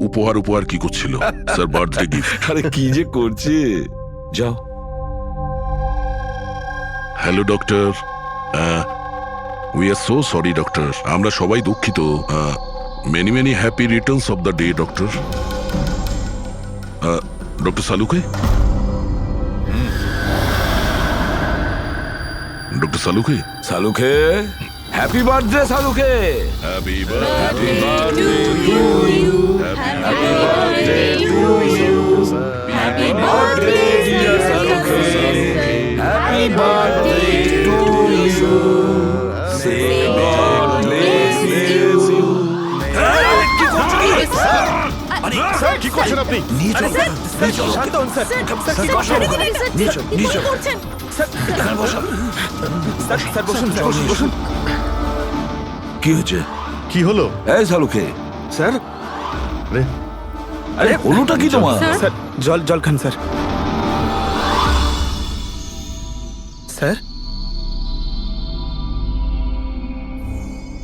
উপহার কি করছিল। Sir birthday gift. আরে কি যে করছে, যাও। Hello doctor, we are so sorry doctor, আমরা সবাই দুঃখিত। Many many happy returns of the day doctor. Doctor Saluke, doctor Saluke, Saluke, happy birthday Saluke. Happy happy birthday to you, happy birthday to you, happy birthday dear Saluke, happy birthday to you, say God bless you. কি করছো কি? স্যার কি করছেন আপনি? নিয়ে চলো, নিয়ে চলো। শান্ত হন স্যার। স্যার, কি করছো? নিয়ে চলো, নিয়ে চলো। এখানে বসো। স্যার বসুন, বসুন। কি হয়েছে? কি হলো? এই সালুকে, স্যার, রে, আরে হলোটা কি তোমার? স্যার জল খান স্যার। স্যার,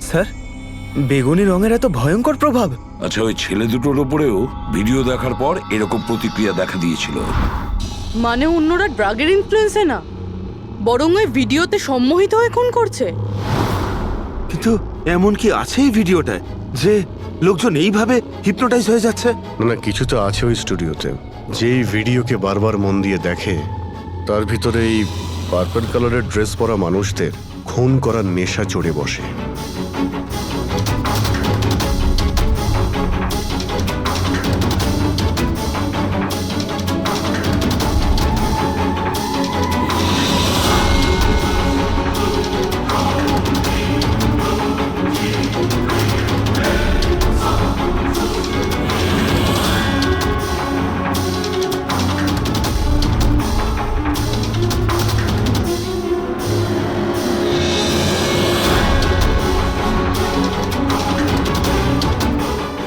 স্যার বেগুনি রঙের এত ভয়ঙ্কর প্রভাব। আচ্ছা, ওই ছেলে দুটোর উপরেও ভিডিও দেখার পর এরকম প্রতিক্রিয়া দেখা দিয়েছিল। মানে অন্যরা ড্রাগের ইনফ্লুয়েন্সে না, বরং ওই ভিডিওতে সম্মোহিত হয়ে খুন করছে। কিন্তু এমন কি আছে এই ভিডিওটায় যে লোকজন এইভাবে হিপনোটাইজ হয়ে যাচ্ছে? না না, কিছু তো আছে ওই স্টুডিওতে। যেই ভিডিওকে বারবার মন দিয়ে দেখে তার ভিতরে এই পার্পল কালারের ড্রেস পরা মানুষদের খুন করার নেশা চড়ে বসে।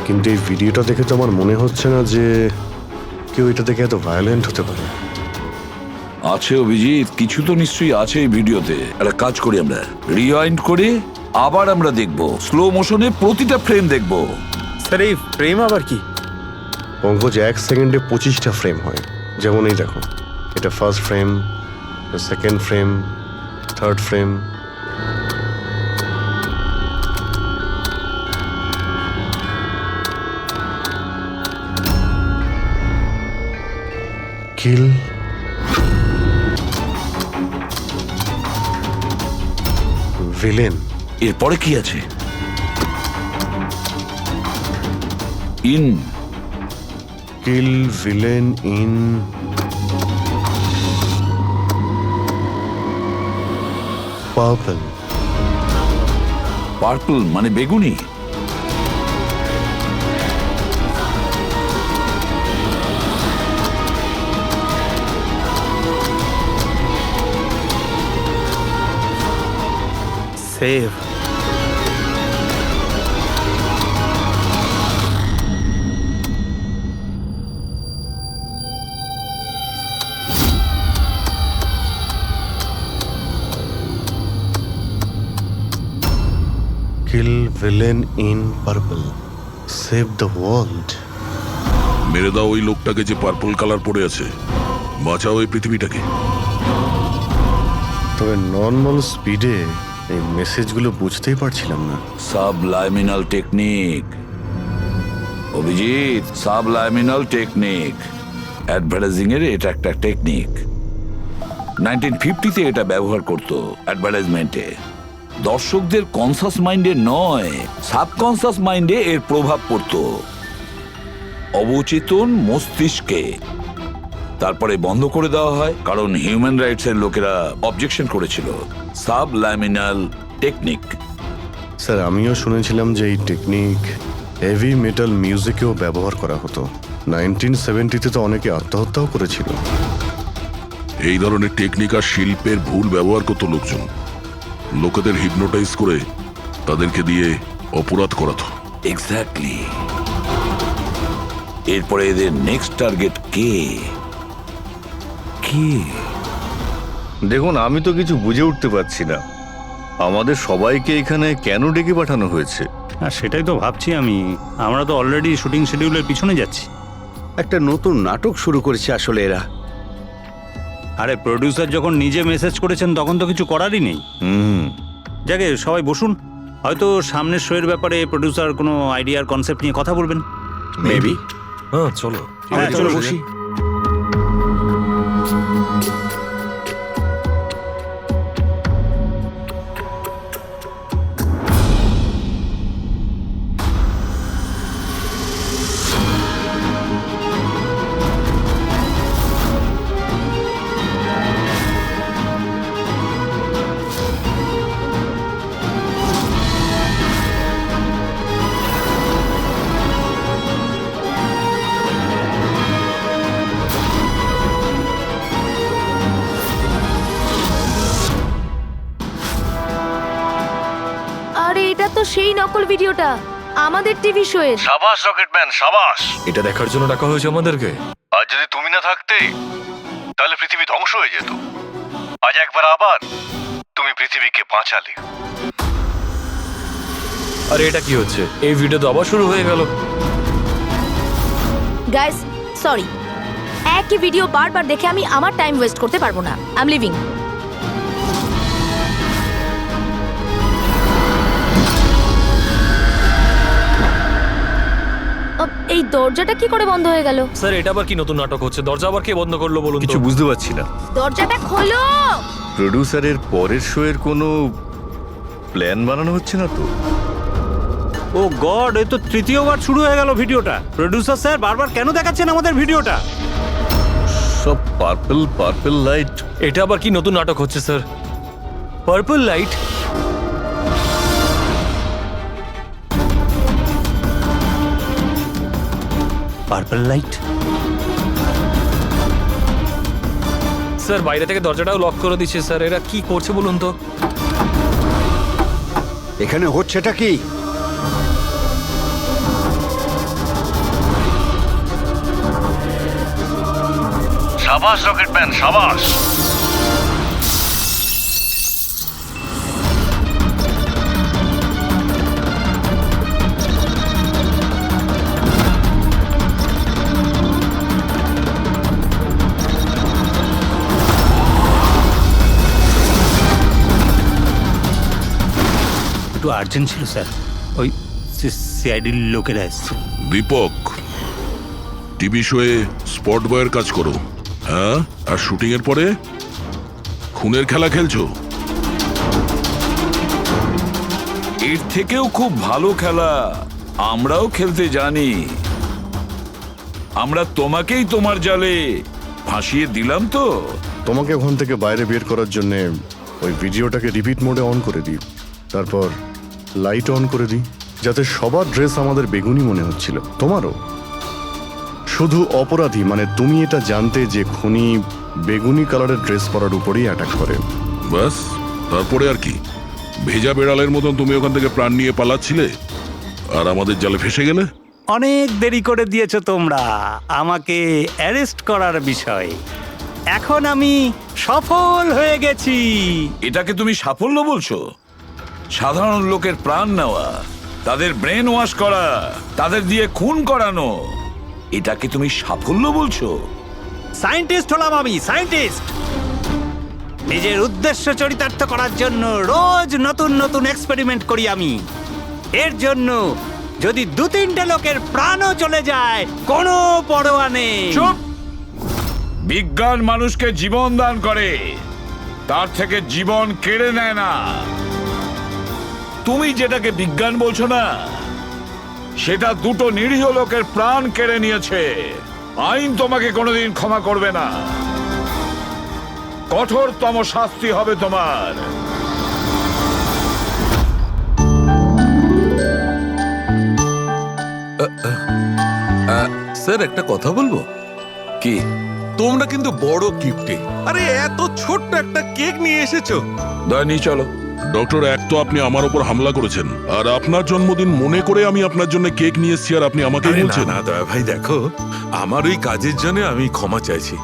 কিন্তু এই ভিডিওটা দেখে তো আমার মনে হচ্ছে না যে কেউ এটা দেখে এত ভায়োলেন্ট হতে পারে। আছে অভিজিৎ, কিছু তো নিশ্চয়ই আছে এই ভিডিওতে। একটা কাজ করি, আমরা রিওয়াইন্ড করে আবার আমরা দেখব, স্লো মোশনে প্রতিটা ফ্রেম দেখব। স্যার এই প্রেম আবার কি? পঙ্কজ, 1 সেকেন্ডে 25টা ফ্রেম হয়। যেমন এই দেখো, এটা first frame, second frame, third frame. Kill, villain, এরপরে কি আছে? In, kill, villain, in, purple. Purple মানে বেগুনি। Save. Kill, villain, in, purple, save the world. মেরে দাও ওই লোকটাকে যে পার্পল কালার পরে আছে, বাঁচাও এই পৃথিবীটাকে। তবে নর্মাল স্পিডে এই মেসেজগুলো বুঝতেই পারছিলাম না। সাবলাইমিনাল টেকনিক অভিজিৎ, সাবলাইমিনাল টেকনিক। অ্যাডভার্টাইজিং এর এটা একটা টেকনিক। 1950-তে এটা ব্যবহার করতো অ্যাডভার্টাইজমেন্টে। দর্শকদের কনসাস মাইন্ডে নয়, সাবকনসাস মাইন্ডে এর প্রভাব পড়তো, অবচেতন মস্তিষ্কে। তারপরে বন্ধ করে দেওয়া হয় কারণ হিউম্যান রাইটস এর লোকেরা অবজেকশন করেছিল। সাবলামিনাল টেকনিক। স্যার আমিও শুনেছিলাম যে এই টেকনিক হেভি মেটাল মিউজিকেও ব্যবহার করা হতো। 1970-তে তো অনেকে আত্মহত্যাও করেছিল। এই ধরনের টেকনিক আর শিল্পের ভুল ব্যবহার করতো লোকজন। লোকেদের হিপনোটাইজ করে তাদেরকে দিয়ে অপরাধ করাতো। এক্স্যাক্টলি। এরপরে এদের নেক্সট টার্গেট কে? দেখুন, আমি তো কিছু বুঝে উঠতে পারছি না আমাদের সবাইকে এখানে কেন ডেকে পাঠানো হয়েছে। সেটাই তো ভাবছি আমি। আমরা তো অলরেডি শুটিং শিডিউলের পিছনে যাচ্ছি। একটা নতুন নাটক শুরু করেছে আসলে এরা। আরে প্রডিউসার যখন নিজে মেসেজ করেছেন তখন তো কিছু করারই নেই। যাকে সবাই বসুন, হয়তো সামনের শোয়ের ব্যাপারে প্রডিউসার কোনো আইডিয়ার কনসেপ্ট নিয়ে কথা বলবেন। মেবি। হ্যাঁ চলো। হ্যাঁ চলো বসি। আরে এটা তো সেই নকল ভিডিওটা আমাদের টিভি শোয়ের। সাবাস রকেটম্যান, সাবাস। এটা দেখার জন্য ডাকা হয়েছে আমাদেরকে। আর যদি তুমি না থাকতে তাহলে পৃথিবী ধ্বংস হয়ে যেত। আজ একবার আবার তুমি পৃথিবীকে বাঁচালে। আরে এটা কি হচ্ছে? এই ভিডিও তো আবার শুরু হয়ে গেল। গাইস সরি, একই ভিডিও বারবার দেখে আমি আমার টাইম ওয়েস্ট করতে পারবো না। I am living. এই দরজাটা কি করে বন্ধ হয়ে গেল? স্যার এটা আবার কি নতুন নাটক হচ্ছে? দরজা আবার কে বন্ধ করলো বলুন তো? কিছু বুঝতে পারছি না। দরজাটা খোলো। প্রডিউসারের পরের শো এর কোনো প্ল্যান বানানো হচ্ছে না তো? ও গড, এ তো তৃতীয়বার শুরু হয়ে গেল ভিডিওটা। প্রডিউসার স্যার বারবার কেন দেখাচ্ছেন আমাদের ভিডিওটা? সব পার্পল পার্পল লাইট। এটা আবার কি নতুন নাটক হচ্ছে sir? Purple light? Purple light? Sir বাইরে থেকে দরজাটাও লক করে দিচ্ছে স্যার। এরা কি করছে বলুন তো? এখানে হচ্ছেটা কি? সাবাস রকেটম্যান, সাবাস। একটু আর্জেন্ট ছিল স্যার, ওই সিআইডির লোকেরা এসছে। দীপক, টিভি শোয়ে স্পট বয়ের কাজ করো, হ্যাঁ? আর শুটিং এর পরে খুনের খেলা খেলছো। এর থেকেও খুব ভালো খেলা আমরাও খেলতে জানি। আমরা তোমাকেই তোমার জালে ফাঁসিয়ে দিলাম তো। তোমাকে ওখান থেকে বাইরে বের করার জন্য ওই ভিডিওটাকে রিপিট মোডে অন করে দিই, তারপর লাইট অন করে দিই, যাতে সবার ড্রেস আমাদের বেগুনি মনে হচ্ছিল, তোমারও। শুধু অপরাধী মানে তুমি এটা জানতে যে খুনি বেগুনি কালারের ড্রেস পরার উপরেই অ্যাটাক করে। বাস, তারপরে আর কি? ভেজা বেড়ালের মতন তুমি ওখান থেকে প্রাণ নিয়ে পালাচ্ছিলে আর আমাদের জালে ফেসে গেলে। অনেক দেরি করে দিয়েছো তোমরা আমাকে অ্যারেস্ট করার বিষয়ে। এখন আমি সফল হয়ে গেছি। এটাকে তুমি সাফল্য বলছো? সাধারণ লোকের প্রাণ নেওয়া, তাদের ব্রেন ওয়াশ করা, তাদের দিয়ে খুন করানো, এটাকে তুমি সাফল্য বলছো? সায়েন্টিস্ট হলাম আমি, সায়েন্টিস্ট। নিজের উদ্দেশ্য চরিতার্থ করার জন্য রোজ নতুন নতুন এক্সপেরিমেন্ট করি আমি। এর জন্য যদি 2-3টে লোকের প্রাণও চলে যায় কোনো পরোয়া নেই। চুপ! বিজ্ঞান মানুষকে জীবন দান করে, তার থেকে জীবন কেড়ে নেয় না। তুমি যেটাকে বিজ্ঞান বলছো না, সেটা দুটো নিরীহ লোকের প্রাণ কেড়ে নিয়েছে। আইন তোমাকে কোনোদিন ক্ষমা করবে না, কঠোরতম শাস্তি হবে তোমার। স্যার একটা কথা বলবো কি? তোমরা কিন্তু বড় কিপ্টে। আরে এত ছোট্ট একটা কেক নিয়ে এসেছো। দয়নি চলো। ডক্টর, এক তো আপনি আমার উপর হামলা করেছেন, আর আপনার জন্মদিন মনে করে আমি আপনার জন্য কেক নিয়ে এসেছি, আর আপনি আমাকে আরে না বলছেন। না দয়া ভাই, দেখো আমার ওই কাজের জন্য আমি ক্ষমা চাইছি।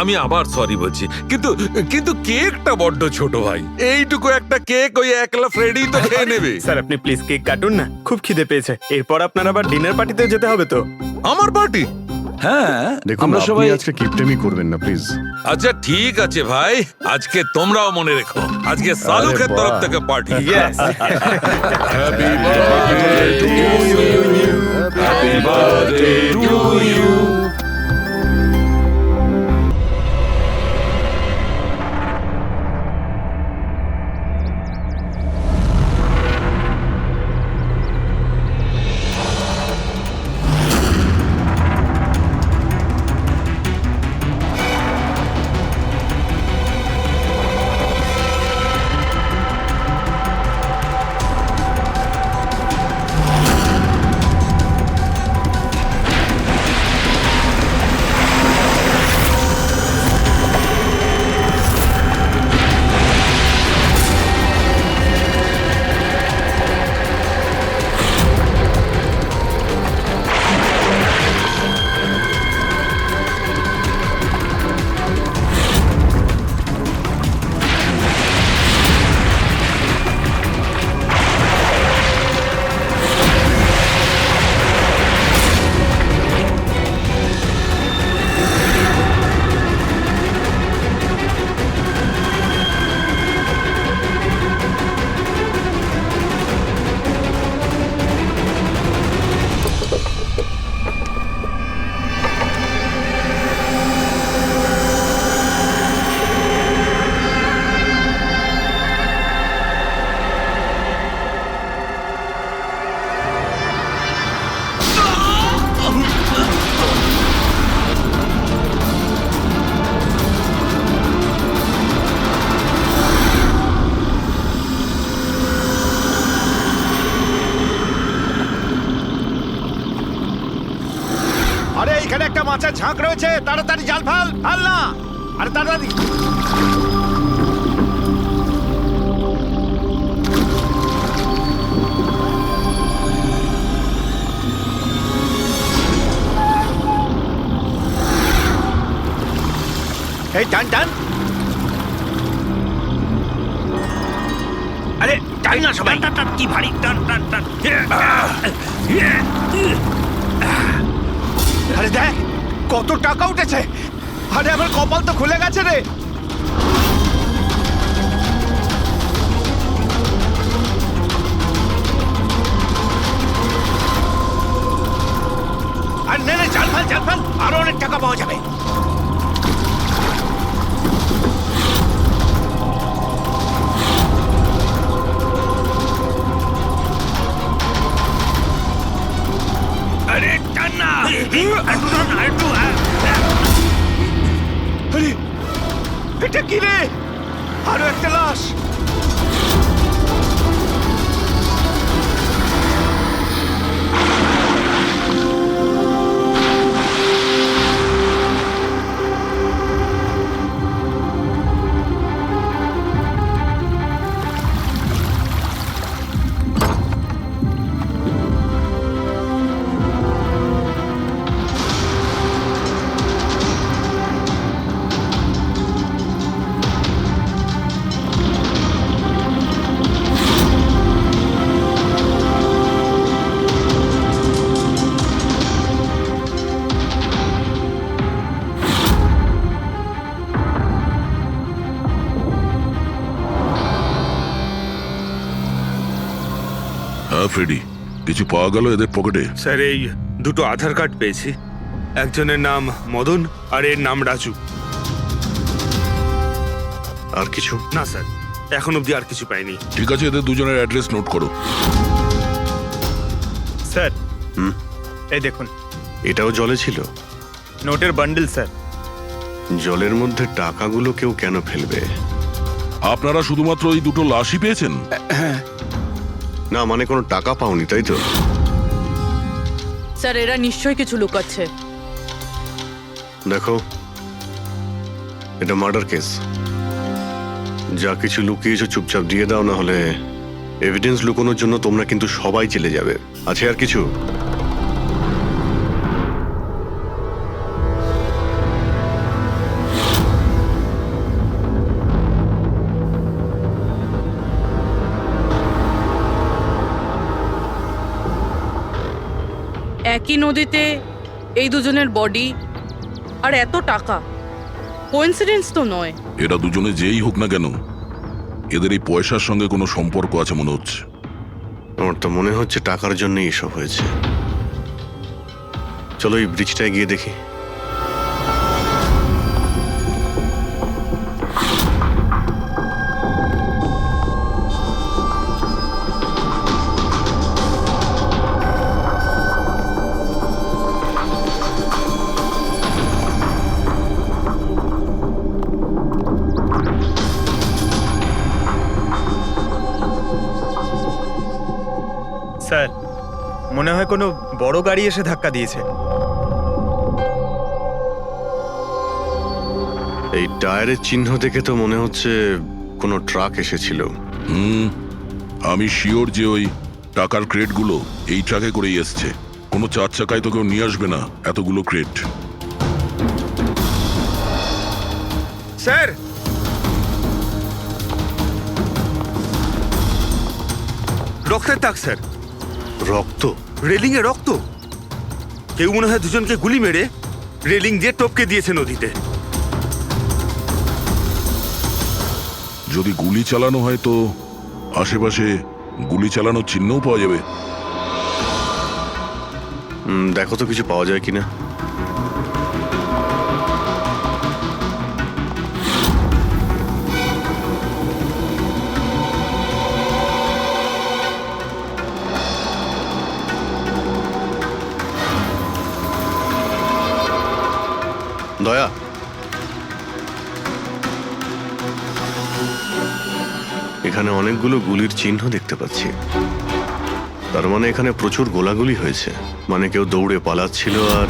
আমি আবার সরি বলছি, কিন্তু কিন্তু কেকটা বড্ড ছোট ভাই। এইটুকু একটা কেক ওই একলা ফ্রেডি তো খেয়ে নেবে। স্যার আপনি প্লিজ কেক কাটুন না, খুব খিদে পেয়েছে। এরপর আপনার আবার ডিনার পার্টিতে যেতে হবে তো। আমার পার্টি? হ্যাঁ, দেখুন, আমরা আপনি সবাই আজকে কিপটেমি করবেন না প্লিজ। আচ্ছা ঠিক আছে ভাই, আজকে তোমরাও মনে রেখো, আজকে সালুকের তরফ থেকে party. Happy birthday to you. Happy birthday to you. আরে এখানে একটা মাছের ঝাঁক রয়েছে, তাড়াতাড়ি জাল ফেল, ফেল না, আরে তাড়াতাড়ি। এই টান টান, আরে টান না সবাই, কি ভারী টান টান টান। আরে দেখ কত টাকা উঠেছে, আরে আমার কপাল তো খুলে গেছে রে। আর নে নে, জাল ফেল, আরো অনেক টাকা পাওয়া যাবে। আরে টান না, আরে এটা কি রে, আরো একটা লাশ। হ্যাঁ ফ্রেডি, কিছু পাওয়া গেল এদের পকেটে? স্যার এই দুটো আধার কার্ড পেয়েছি, একজনের নাম মদন আর এর নাম রাজু। আর কিছু? না স্যার, এখন অবধি আর কিছু পাইনি। ঠিক আছে, এদের দুজনের অ্যাড্রেস নোট করো। স্যার হুম? এই দেখুন, এটাও জলে ছিল? নোটের বান্ডেল স্যার। জলের মধ্যে টাকাগুলো কেউ কেন ফেলবে? আপনারা শুধুমাত্র এই দুটো লাশই পেয়েছেন? না, মানে কোনো টাকা পাওনি, তাই তো? স্যার এরা নিশ্চয়ই কিছু লুকাচ্ছে। দেখো, এটা মার্ডার কেস। যা কিছু লুকিয়েছো চুপচাপ দিয়ে দাও, না হলে এভিডেন্স লুকানোর জন্য তোমরা কিন্তু সবাই জেলে যাবে। আছে আর কিছু? একই নদীতে এই দুজনের বডি আর এত টাকা, কোইন্সিডেন্স তো নয়। এরা দুজনে যেই হোক না কেন, এদের এই পয়সার সঙ্গে কোনো সম্পর্ক আছে মনে হচ্ছে। আমার তো মনে হচ্ছে টাকার জন্যই এসব হয়েছে। চলো এই ব্রিজটায় গিয়ে দেখি। স্যার, মনে হয় কোনো বড় গাড়ি এসে ধাক্কা দিয়েছে। এই টায়ারের চিহ্ন দেখে তো মনে হচ্ছে কোনো ট্রাক এসেছিল। আমি শিওর যে ওই টাকার ক্রেটগুলো এই ট্রাকে করেই এসছে। কোনো চার চাকায় তো কেউ নিয়ে আসবে না এতগুলো ক্রেট। স্যার, রক্তের দাগ স্যার। রক্ত? রেলিং এ রক্ত। কেউ মনে হয় দুজনকে গুলি মেরে রেলিং দিয়ে টপকে দিয়েছে নদীতে। যদি গুলি চালানো হয় তো আশেপাশে গুলি চালানোর চিহ্নও পাওয়া যাবে। দেখো তো কিছু পাওয়া যায় কিনা। দয়া, এখানে অনেকগুলো গুলির চিহ্ন দেখতে পাচ্ছি। তার মানে এখানে প্রচুর গোলাগুলি হয়েছে। মানে কেউ দৌড়ে পালাচ্ছিল আর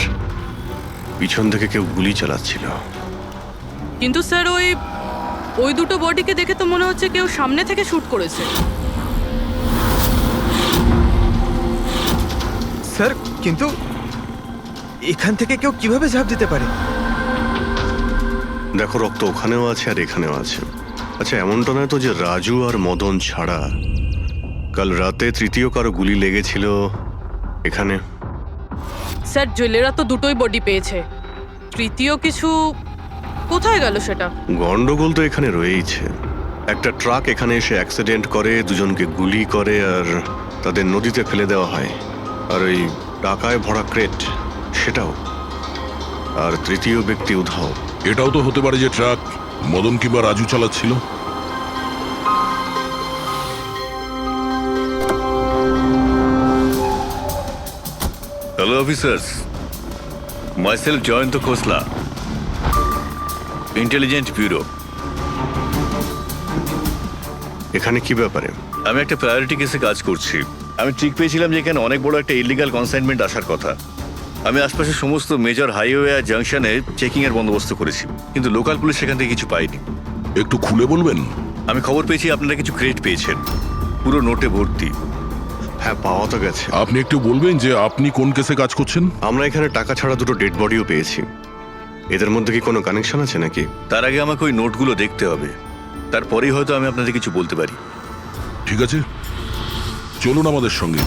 পিছন থেকে কেউ গুলি চালাচ্ছিল। কিন্তু স্যার ওই দুটো বডিকে দেখে তো মনে হচ্ছে কেউ সামনে থেকে শুট করেছে। স্যার, কিন্তু এখান থেকে কেউ কিভাবে ঝাঁপ দিতে পারে? দেখো, রক্ত ওখানেও আছে আর এখানেও আছে। আচ্ছা, এমনটা নয় তো যে রাজু আর মদন ছাড়া কাল রাতে তৃতীয় কারো গুলি লেগেছিল এখানে? স্যার জেলেরা তো দুটোই বডি পেয়েছে, তৃতীয় কিছু কোথায় গেল সেটা? গন্ডগোল তো এখানে রয়েইছে। একটা ট্রাক এখানে এসে অ্যাক্সিডেন্ট করে, দুজনকে গুলি করে আর তাদের নদীতে ফেলে দেওয়া হয়। আর ওই টাকায় ভরা ক্রেট সেটাও। আর তৃতীয় ব্যক্তি উধাও। এটাও তো হতে পারে যে ট্রাক মদন কিংবা রাজু চালাচ্ছিল। হ্যালো অফিসার্স, মাইসেলফ জয়ন্ত খোসলা, ইন্টেলিজেন্ট ব্যুরো। এখানে কি ব্যাপারে? আমি একটা প্রায়োরিটি কেসে কাজ করছি। আমি ঠিক পেয়েছিলাম যে এখানে অনেক বড় একটা ইলিগাল কনসাইনমেন্ট আসার কথা। আমি আশপাশের সমস্ত মেজর হাইওয়ে আর জাংশনে চেকিং এর বন্দোবস্ত করেছি, কিন্তু লোকাল পুলিশ সেখান থেকে কিছু পায়নি। একটু খুলে বলবেন? আমি খবর পেয়েছি আপনারা কিছু ক্রেট পেয়েছেন, পুরো নোটে ভর্তি। হ্যাঁ, পাওয়া তো গেছে। আপনি একটু বলবেন যে আপনি কোন কেসে কাজ করছেন? আমরা এখানে টাকা ছাড়া দুটো ডেড বডিও পেয়েছি। এদের মধ্যে কি কোনো কানেকশন আছে নাকি? তার আগে আমাকে ওই নোটগুলো দেখতে হবে, তারপরেই হয়তো আমি আপনাদের কিছু বলতে পারি। ঠিক আছে, চলুন আমাদের সঙ্গে।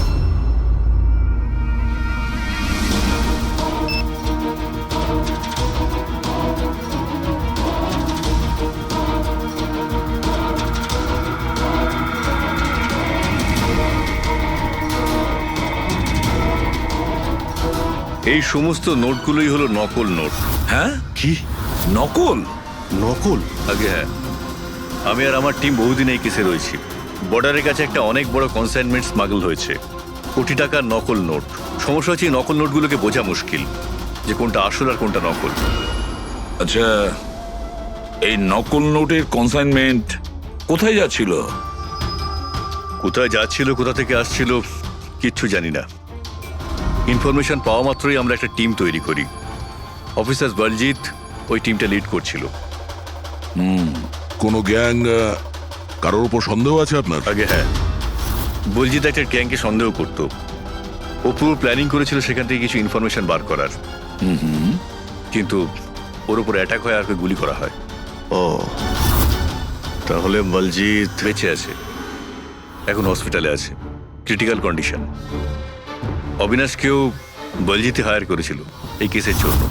এই সমস্ত নোটগুলোই হলো নকল নোট। হ্যাঁ, কি নকল? নকল? আগে হ্যাঁ, আমি আর আমার টিম বহুদিন এই কেসে রয়েছি। বর্ডারের কাছে একটা অনেক বড় কনসাইনমেন্ট স্মাগল হয়েছে, কোটি টাকার নকল নোট। সমস্যা হচ্ছে এই নকল নোটগুলোকে বোঝা মুশকিল যে কোনটা আসল আর কোনটা নকল। আচ্ছা, এই নকল নোটের কনসাইনমেন্ট কোথায় যাচ্ছিল? কোথায় যাচ্ছিল, কোথা থেকে আসছিল কিচ্ছু জানি না। ইনফরমেশন পাওয়া মাত্রই আমরা একটা টিম তৈরি করি। অফিসার বলজিৎ ওই টিমটা লিড করছিল। কোনো গ্যাং কারোর উপর সন্দেহ আছে আপনার? আগে হ্যাঁ, বলজিৎ একটা গ্যাংকে সন্দেহ করত। ও পুরো প্ল্যানিং করেছিল সেখান থেকে কিছু ইনফরমেশন বার করার, কিন্তু ওর উপর অ্যাটাক হয় আর ওকে গুলি করা হয়। ও, তাহলে বলজিৎ বেঁচে আছে, এখন হসপিটালে আছে, ক্রিটিক্যাল কন্ডিশন। অবিনাশকেও বলজিৎই হায়ার করেছিল এই কেসের জন্য,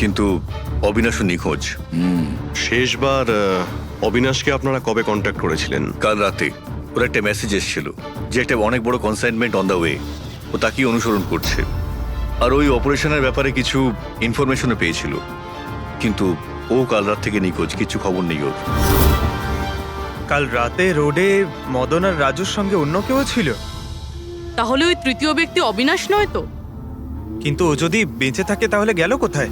কিন্তু অবিনাশও নিখোঁজ। শেষবার অবিনাশকে আপনারা কবে কন্ট্যাক্ট করেছিলেন? কাল রাতে ওর একটা মেসেজ এসেছিল যে একটা অনেক বড় কনসাইনমেন্ট অন দ্য ওয়ে, ও তাকেই অনুসরণ করছে। আর ওই অপারেশনের ব্যাপারে কিছু ইনফরমেশনও পেয়েছিল, কিন্তু ও কাল রাত থেকে নিখোঁজ, কিছু খবর নেই ওর। কাল রাতে রোডে মদন আর রাজুর সঙ্গে অন্য কেউ ছিল, তাহলে ওই তৃতীয় ব্যক্তি অবিনাশ নয় তো? কিন্তু ও যদি বেঁচে থাকে তাহলে গেল কোথায়?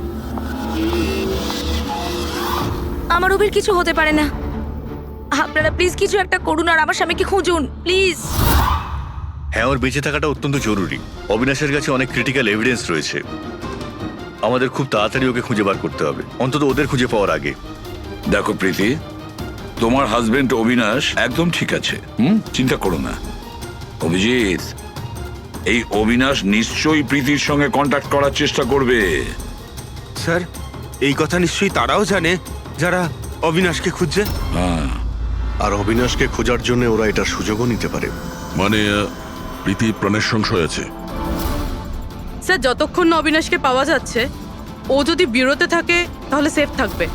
আমার ওবির কিছু হতে পারে না। আপনারা প্লিজ কিছু একটা করুন আর আমার স্বামীকে খুঁজুন প্লিজ। হ্যাঁ, ওর বেঁচে থাকাটা অত্যন্ত জরুরি। অবিনাশের কাছে অনেক ক্রিটিক্যাল এভিডেন্স রয়েছে, আমাদের খুব তাড়াতাড়ি ওকে খুঁজে বার করতে হবে, অন্তত ওদের খুঁজে পাওয়ার আগে। দেখো প্রীতি, তোমার হাজবেন্ড অবিনাশ একদম ঠিক আছে, চিন্তা করো না। অভিজিৎ, এই অবিনাশ নিশ্চয়ই প্রীতির সঙ্গে কন্ট্যাক্ট করার চেষ্টা করবে। স্যার, এই কথা নিশ্চয়ই তারাও জানে যারা অবিনাশকে খুঁজছে। হ্যাঁ, আর অবিনাশকে খোঁজার জন্য ওরা এটার সুযোগও নিতে পারে। মানে প্রীতি প্রাণের সংশয় আছে। স্যার, যতক্ষণ না অবিনাশকে পাওয়া যাচ্ছে, ও যদি বিরতে থাকে তাহলে সেফ থাকবে।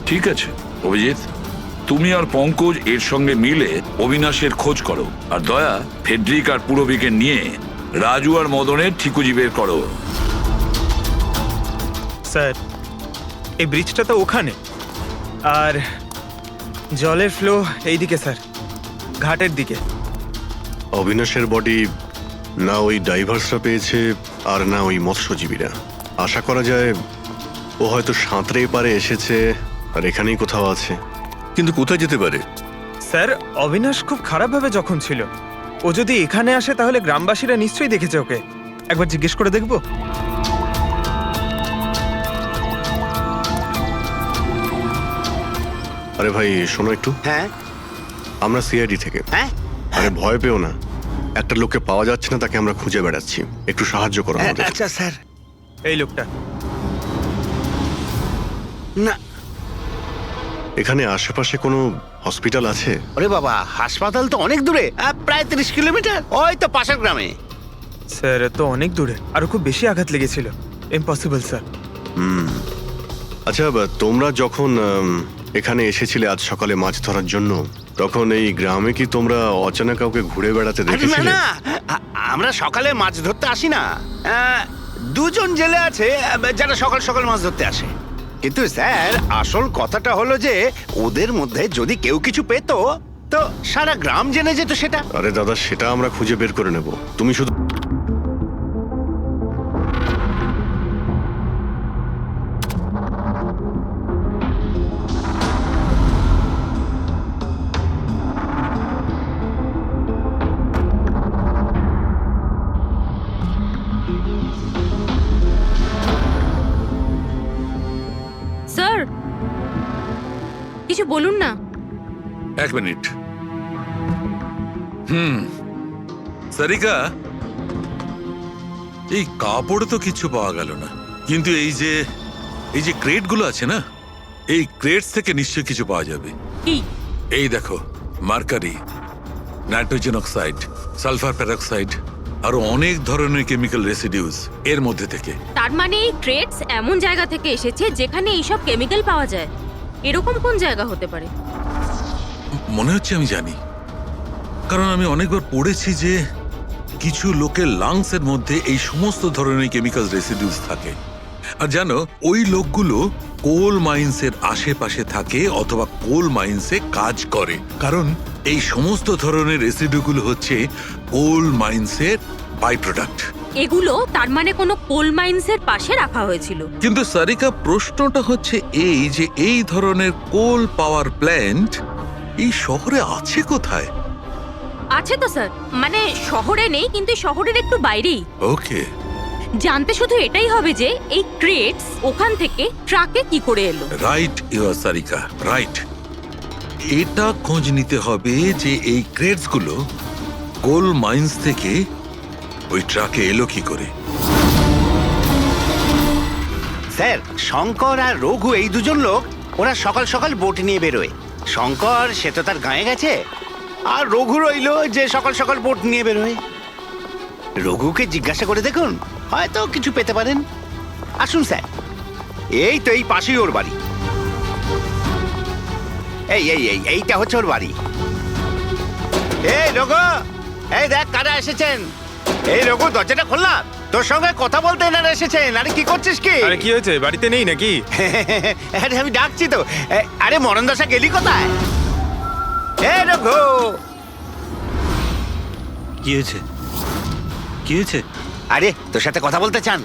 ঠিক আছে অভিজিৎ, তুমি আর পঙ্কজ এর সঙ্গে মিলে অবিনাশের খোঁজ করো, আর দয়া ফেডরিক আর পুরবিকে নিয়ে রাজু আর মদনের ঠিকুজি বের করো। স্যার, এই ব্রিজটা তো ওখানে, আর জলের ফ্লো এইদিকে স্যার, ঘাটের দিকে। অবিনাশের বডি না ওই ডাইভার্সরা পেয়েছে আর না ওই মৎস্যজীবীরা। আশা করা যায় ও হয়তো সাঁতরে পারে এসেছে আর এখানেই কোথাও আছে। কিন্তু কোথায় যেতে পারে? স্যার, অবিনাশ খুব খারাপভাবে জখম ছিল। ও যদি এখানে আসে তাহলে গ্রামবাসীরা নিশ্চয়ই দেখেছে ওকে। একবার জিজ্ঞেস করে দেখবো। আরে ভাই শোনো একটু। হ্যাঁ আমরা সিআইডি থেকে। হ্যাঁ, আরে ভয় পেও না, একটা লোককে পাওয়া যাচ্ছে না, তাকে আমরা খুঁজে বেড়াচ্ছি, একটু সাহায্য করো আমাদের। আচ্ছা স্যার। এই লোকটা না, এখানে আশেপাশে কোনো হসপিটাল আছে? ওরে বাবা, হাসপাতাল তো অনেক দূরে, প্রায় 30 কিলোমিটার, ওই তো পাশের গ্রামে। স্যার, তো অনেক দূরে, আরো খুব বেশি আঘাত লেগেছিল। Impossible sir. আচ্ছা, তোমরা যখন এখানে এসেছিলে আজ সকালে মাছ ধরার জন্য, তখন এই গ্রামে কি তোমরা অচেনা কাউকে ঘুরে বেড়াতে আরে না দেখেছিলে? না, আমরা সকালে মাছ ধরতে আসি না। দুজন জেলে আছে যারা সকাল সকাল মাছ ধরতে আসে। কিন্তু স্যার, আসল কথাটা হলো যে ওদের মধ্যে যদি কেউ কিছু পেতো তো সারা গ্রাম জেনে যেত সেটা। আরে দাদা, সেটা আমরা খুঁজে বের করে নেব, তুমি শুধু স্যার, কিছু বলুন না। এক মিনিট। সারিকা, এই কাপড়ে তো কিছু পাওয়া গেল না, কিন্তু এই যে ক্রেটগুলো আছে না, এই ক্রেটস থেকে নিশ্চয়ই কিছু পাওয়া যাবে। কি? এই দেখো, mercury, nitrogen oxide, sulphur peroxide, আরো অনেক ধরনের কেমিক্যাল রেসিডিউস এর মধ্যে থেকে। তার মানে এই ট্রেডস এমন জায়গা থেকে এসেছে যেখানে এইসব কেমিক্যাল পাওয়া যায়। এরকম কোন জায়গা হতে পারে? মনে হচ্ছে আমি জানি, কারণ আমি অনেকবার পড়েছি যে কিছু লোকের লাংসের মধ্যে এই সমস্ত ধরনের কেমিক্যাল রেসিডিউস থাকে। আর জানো, ওই লোকগুলো কোল মাইন্সের আশেপাশে থাকে অথবা কোল মাইন্সে কাজ করে, কারণ এই সমস্ত ধরনের রেসিডিউগুলো হচ্ছে কোল মাইন্সের বাই প্রোডাক্ট। এগুলো তার মানে কোনো কোল মাইন্সের পাশে রাখা হয়েছিল। কিন্তু সারিকা, প্রশ্নটা হচ্ছে এই যে এই ধরনের কোল পাওয়ার প্ল্যান্ট এই শহরে আছে কোথায়? আছে তো স্যার, মানে শহরে নেই, কিন্তু শহরের একটু বাইরেই। ওকে, জানতে শুধু এটাই হবে যে এই ক্রেটস ওখান থেকে ট্রাকে কি করে এলো। Right your Sarika, right. এটা খোঁজ নিতে হবে যে এই ক্রেটস গুলো কোল মাইন্স থেকে ওই ট্রাকে এলো কি করে। স্যার, শঙ্কর আর রঘু এই দুজন লোক, ওরা সকাল সকাল বোট নিয়ে বেরোয়। শঙ্কর সে তো তার গায়ে গেছে, আর রঘু রইলো যে সকাল সকাল বোট নিয়ে বেরোয়। রঘুকে জিজ্ঞাসা করে দেখুন, হয়তো কিছু পেতে পারেন। আসুন স্যার, এই তো এই পাশেই ওর বাড়ি। এইটা হচ্ছে ওর বাড়ি। এই রঘু, এই দেখ কারা এসেছেন। এই রঘু, দরজাটা খুললাম, তোর সঙ্গে কথা বলতে এনারা এসেছেন। আরে কি করছিস কি? আরে কি হয়েছে, বাড়িতে নেই নাকি? আরে আমি ডাকছি তো। আরে মরণ দশা গেলি কোথায়? এই রঘু, কি হয়েছে? কি হয়েছে? আরে তোর সাথে কথা বলতে চান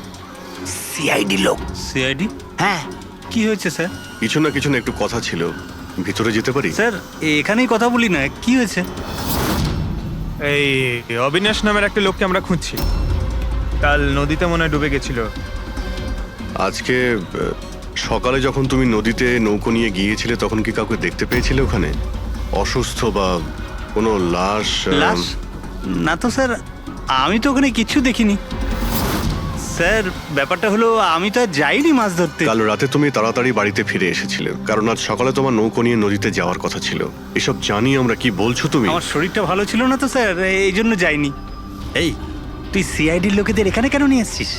সিআইডি লোক। সিআইডি? হ্যাঁ। কি হয়েছে স্যার? কিছু না একটু কথা ছিল, ভিতরে যেতে পারি? স্যার এখানেই কথা বলি না, কি হয়েছে? এই অবিনাশ নামের একটা লোককে আমরা খুঁজছি। কাল নদীতে মনে হয় ডুবে গেছিল। আজকে সকালে যখন তুমি নদীতে নৌকো নিয়ে গিয়েছিলে তখন কি কাউকে দেখতে পেয়েছিলে ওখানে? অসুস্থ বা কোনো লাশ? লাশ? না তো স্যার, আমি তো ওখানে কিচ্ছু দেখিনি। স্যার ব্যাপারটা হলো আমি তো আর যাইনি মাছ ধরতে। কাল রাতে তুমি তাড়াতাড়ি বাড়িতে ফিরে এসেছিলে, কারণ আজ সকালে তোমার নৌকো নিয়ে নদীতে যাওয়ার কথা ছিল। এসব জানি আমরা, কি বলছো তুমি? আমার শরীরটা ভালো ছিল না তো স্যার, এই জন্য যাইনি। এই তুই সিআইডির লোকেদের এখানে কেন নিয়ে এসছিস?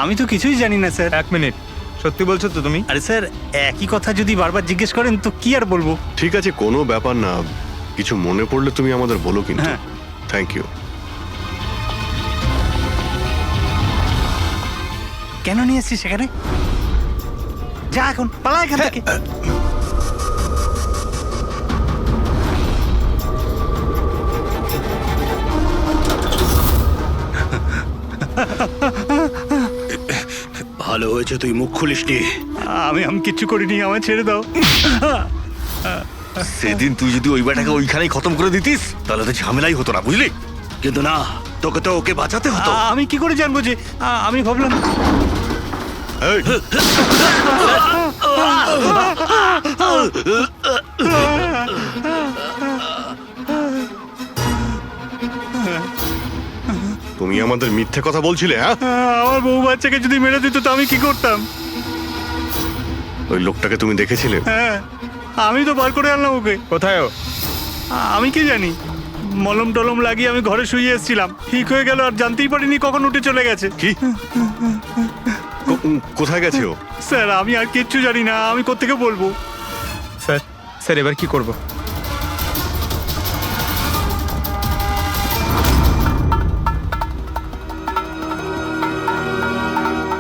আমি তো কিছুই জানি না স্যার। এক মিনিট, সত্যি বলছো তো তুমি? আরে স্যার, একই কথা যদি বারবার জিজ্ঞেস করেন তো কি আর বলবো। ঠিক আছে, কোনো ব্যাপার না, কিছু মনে পড়লে তুমি আমাদের বলো কিন্তু। হ্যাঁ। Thank you. কেন নিয়ে এসছিস সেখানে? যা এখন, পালা এখান থেকে। ভালো হয়েছে তুই মুখ খুলিসনি। আমি কিচ্ছু করিনি, আমায় ছেড়ে দাও। সেদিন তুই যদি ওই বেটাকে ওইখানেই খতম করে দিতিস তাহলে তো ঝামেলাই হতো না, বুঝলি? কিন্তু না, তোকে তো ওকে বাঁচাতে হতো। আমি কি করে জানবো যে আমি ভাবলাম। তুমি আমাদের মিথ্যে কথা বলছিলে? হ্যাঁ, আমার বউ বাচ্চাকে যদি মেরে দিত তো আমি কি করতাম? ওই লোকটাকে তুমি দেখেছিলে? হ্যাঁ, আমি তো বার করে আনলাম ওকে। কোথায় ও? আমি কি জানি, মলম টলম লাগিয়ে আমি ঘরে শুয়ে এসেছিলাম, ঠিক হয়ে গেল আর জানতেই পারিনি কখন উঠে চলে গেছে। কি? কোথায় গেছে ও? স্যার আমি আর কিচ্ছু জানি না, আমি কোত্থেকে বলবো? স্যার এবার কি করব?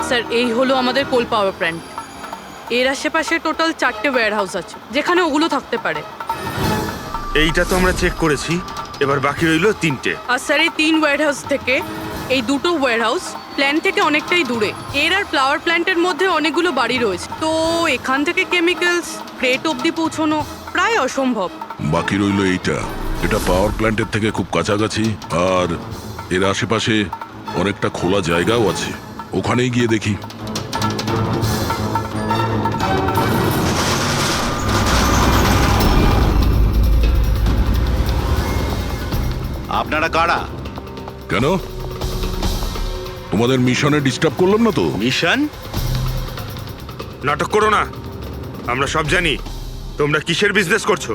স্যার এই হলো আমাদের কোল পাওয়ার প্ল্যান্ট। এর আশেপাশে টোটাল 4টে ওয়্যার হাউস আছে যেখানে ওগুলো থাকতে পারে। এইটা তো আমরা চেক করেছি, এবার বাকি রইল 3টে। আর স্যার এই 3 ওয়্যার হাউস থেকে এই 2টো ওয়্যার হাউস প্ল্যান্ট থেকে অনেকটাই দূরে। এর আর ফ্লাওয়ার প্ল্যান্টের মধ্যে অনেকগুলো বাড়ি রয়েছে, তো এখান থেকে কেমিক্যালস ক্রেট অবধি পৌঁছানো প্রায় অসম্ভব। বাকি রইল এইটা, এটা পাওয়ার প্ল্যান্টের থেকে খুব কাছাকাছি, আর এর আশেপাশে অনেকটা খোলা জায়গাও আছে, ওখানেই গিয়ে দেখি। আপনারা কারা? কেন, তোমাদের মিশনে ডিস্টার্ব করলাম না তো? মিশন? নাটক করো না, আমরা সব জানি তোমরা কিসের বিজনেস করছো।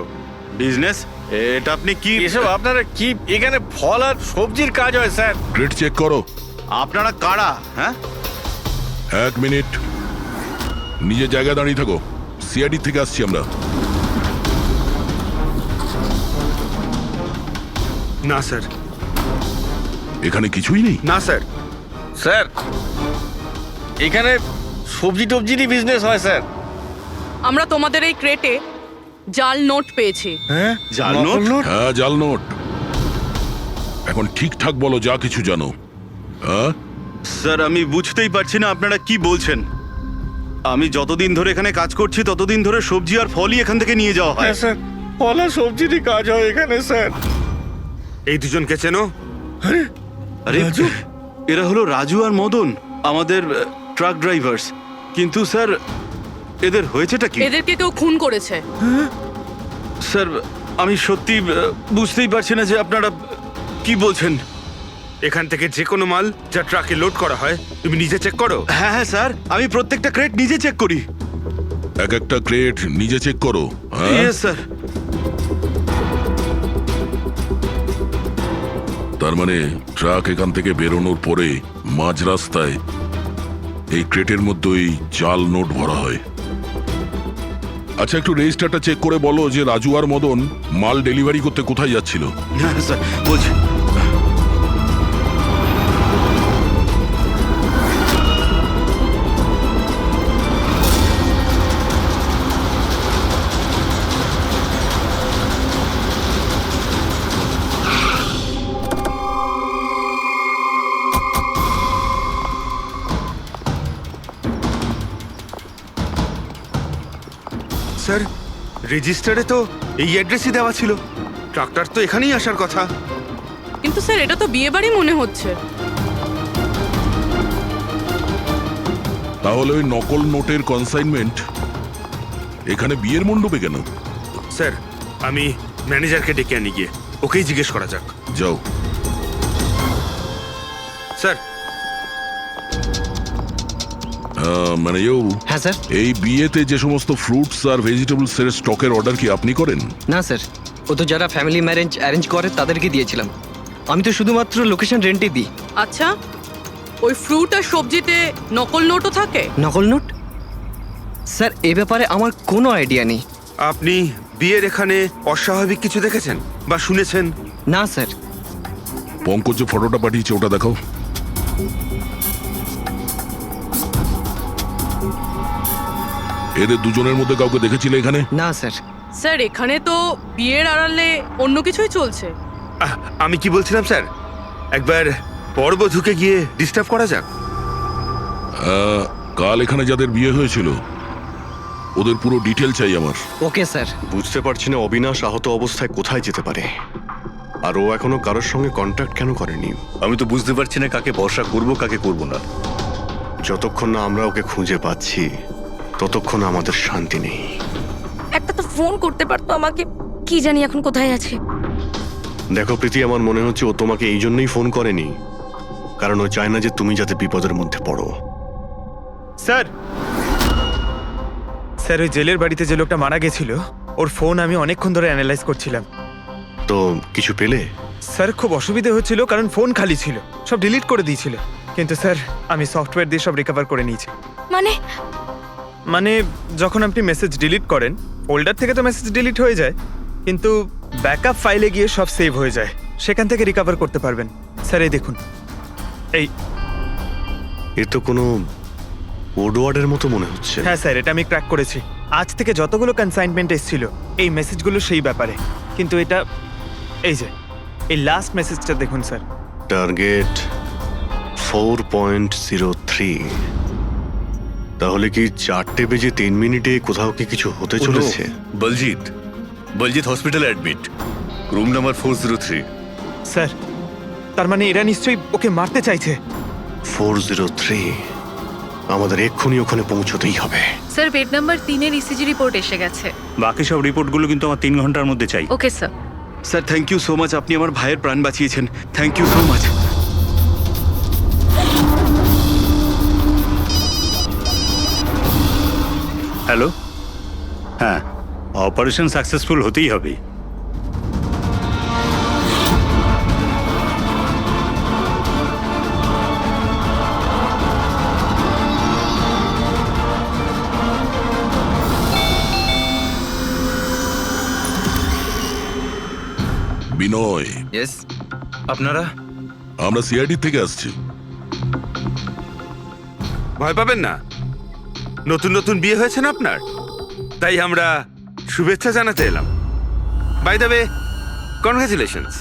বিজনেস? এটা আপনি কি এসব আপনারা কি? এখানে ফল আর সবজির কাজ হয় স্যার। গ্রেড চেক করো। আপনারা কারা? হ্যাঁ, 1 মিনিট, নিজের জায়গায় দাঁড়িয়ে থাকো। সিআইডি থেকে আসছি আমরা। না স্যার, এখানে কিছুই নেই? না স্যার। স্যার এখানে সবজি টবজিরই বিজনেস হয় স্যার। আমরা তোমাদের এই ক্রেটে জাল নোট পেয়েছি। হ্যাঁ জাল নোট? হ্যাঁ, জাল নোট। এখন ঠিকঠাক বলো, যা কিছু জানো। হ্যাঁ, স্যার আমি বুঝতেই পারছি না আপনারা কি বলছেন। আমি যতদিন ধরে এখানে কাজ করছি ততদিন ধরে সবজি আর ফলই এখান থেকে নিয়ে যাওয়া হয়। হ্যাঁ স্যার, ফল আর সবজিরই কাজ হয় এখানে স্যার। এই দুজনকে চেনো? আরে এরা হলো রাজু আর মদন, আমাদের ট্রাক ড্রাইভার্স। কিন্তু স্যার এদের হয়েছেটা কি? এদেরকে কেউ খুন করেছে। স্যার আমি সত্যি বুঝতেই পারছি না যে আপনারা কি বলছেন। এখান থেকে যে কোনো মাল যা ট্রাকে লোড করা হয় তুমি নিজে চেক করো? হ্যাঁ হ্যাঁ স্যার, আমি প্রত্যেকটা ক্রেট নিজে চেক করি। এক একটা ক্রেট নিজে চেক করো? হ্যাঁ ইয়েস স্যার। তার মানে ট্রাক এখান থেকে বেরোনোর পরে মাঝ রাস্তায় এই ক্রেটের মধ্যে ওই জাল নোট ভরা হয়। আচ্ছা, একটু রেজিস্টারটা চেক করে বলো যে রাজু আর মদন মাল ডেলিভারি করতে কোথায় যাচ্ছিল? হ্যাঁ স্যার বলছি। স্যার রেজিস্টারে তো এই অ্যাড্রেসই দেওয়া ছিল। ট্রাক্টর তো এখানেই আসার কথা। কিন্তু স্যার এটা তো বিয়ে বাড়ি মনে হচ্ছে। তাহলে ওই নকল নোটের কনসাইনমেন্ট এখানে বিয়ের মণ্ডপে কেন? স্যার আমি ম্যানেজারকে ডেকে আনি, গিয়ে ওকেই জিজ্ঞেস করা যাক। যাও। স্যার। মানে হ্যাঁ স্যার। এই বিয়েতে যে সমস্ত ফ্রুটস আর ভেজিটেবলস এর স্টকের অর্ডার কি আপনি করেন? না স্যার, ও তো যারা ফ্যামিলি ম্যারেজ অ্যারেঞ্জ করে তাদেরকে দিয়েছিলাম। আমি তো শুধুমাত্র লোকেশন রেন্টে দিই। আচ্ছা, ওই ফ্রুট আর সবজিতে নকল নোটও থাকে? নকল নোট? স্যার এ ব্যাপারে আমার কোনো আইডিয়া নেই। আপনি বিয়ের এখানে অস্বাভাবিক কিছু দেখেছেন বা শুনেছেন? না স্যার। পঙ্কজ যে ফটোটা পাঠিয়েছে ওটা দেখাও। এদের দুজনের মধ্যে কাউকে দেখেছিলে এখানে? না স্যার। স্যার এখানে তো বিয়ের আড়ালে অন্য কিছুই চলছে। আমি কি বলছিলাম স্যার, একবার বরবধূকে গিয়ে ডিস্টার্ব করা যাক। কাল এখানে যাদের বিয়ে হয়েছিল ওদের পুরো ডিটেল চাই আমার। Okay sir. বুঝতে পারছি না অবিনাশ আহত অবস্থায় কোথায় যেতে পারে, আর ও এখনো কারোর সঙ্গে কন্ট্যাক্ট কেন করেনি। আমি তো বুঝতে পারছি না কাকে ভরসা করব কাকে করব না। যতক্ষণ না আমরা ওকে খুঁজে পাচ্ছি ততক্ষণ আমাদের শান্তি নেই। একটা তো ফোন করতে পারতো আমাকে, কি জানি এখন কোথায় আছে। দেখো প্রীতি, আমার মনে হচ্ছে ও তোমাকে এই জন্যই ফোন করেনি, কারণ ও চায় না যে তুমি যাতে বিপদের মধ্যে পড়ো। স্যার স্যার ওই জেলের বাড়িতে যে লোকটা মারা গেছিল ওর ফোন আমি অনেকক্ষণ ধরে অ্যানালাইজ করছিলাম। তো কিছু পেলে? স্যার খুব অসুবিধা হচ্ছিল কারণ ফোন খালি ছিল, সব ডিলিট করে দিয়েছিল। কিন্তু স্যার আমি সফটওয়্যার দিয়ে সব রিকভার করে নিয়েছি। মানে যখন আপনি মেসেজ ডিলিট করেন ফোল্ডার থেকে তো মেসেজ ডিলিট হয়ে যায়, কিন্তু ব্যাকআপ ফাইলে গিয়ে সব সেভ হয়ে যায়, সেখান থেকে রিকভার করতে পারবেন। স্যার এই দেখুন, এ তো কোনো কোডওয়ার্ডের মতো মনে হচ্ছে। হ্যাঁ স্যার, এটা আমি ক্র্যাক করেছি। আজ থেকে যতগুলো কনসাইনমেন্ট এসেছিল এই মেসেজগুলো সেই ব্যাপারে, কিন্তু এটা এই যে এই লাস্ট মেসেজটা দেখুন স্যার। টার্গেট 4.03। তাহলে কি 4:03 কোথাও কি কিছু হতে চলেছে? বলজিৎ হসপিটালে অ্যাডমিট, রুম নাম্বার 403। স্যার তার মানে এরা নিশ্চয়ই ওকে মারতে চাইছে। 403, আমাদের এক্ষুনি ওখানে পৌঁছতেই হবে। স্যার বেড নাম্বার 3-এর ইসিজি রিপোর্ট এসে গেছে। বাকি সব রিপোর্টগুলো কিন্তু আমার 3 ঘন্টার মধ্যে চাই। Okay sir. Sir thank you so much, আপনি আমার ভাইয়ের প্রাণ বাঁচিয়েছেন। Thank you so much. Hello, হ্যাঁ অপারেশন সাকসেসফুল হতেই হবে। বিনয়, ইয়েস। আপনারা আমরা সিআইডি থেকে আসছি। ভয় পাবেন না, নতুন নতুন বিয়ে হয়েছে না আপনার, তাই আমরা শুভেচ্ছা জানাতে এলাম। By the way, congratulations.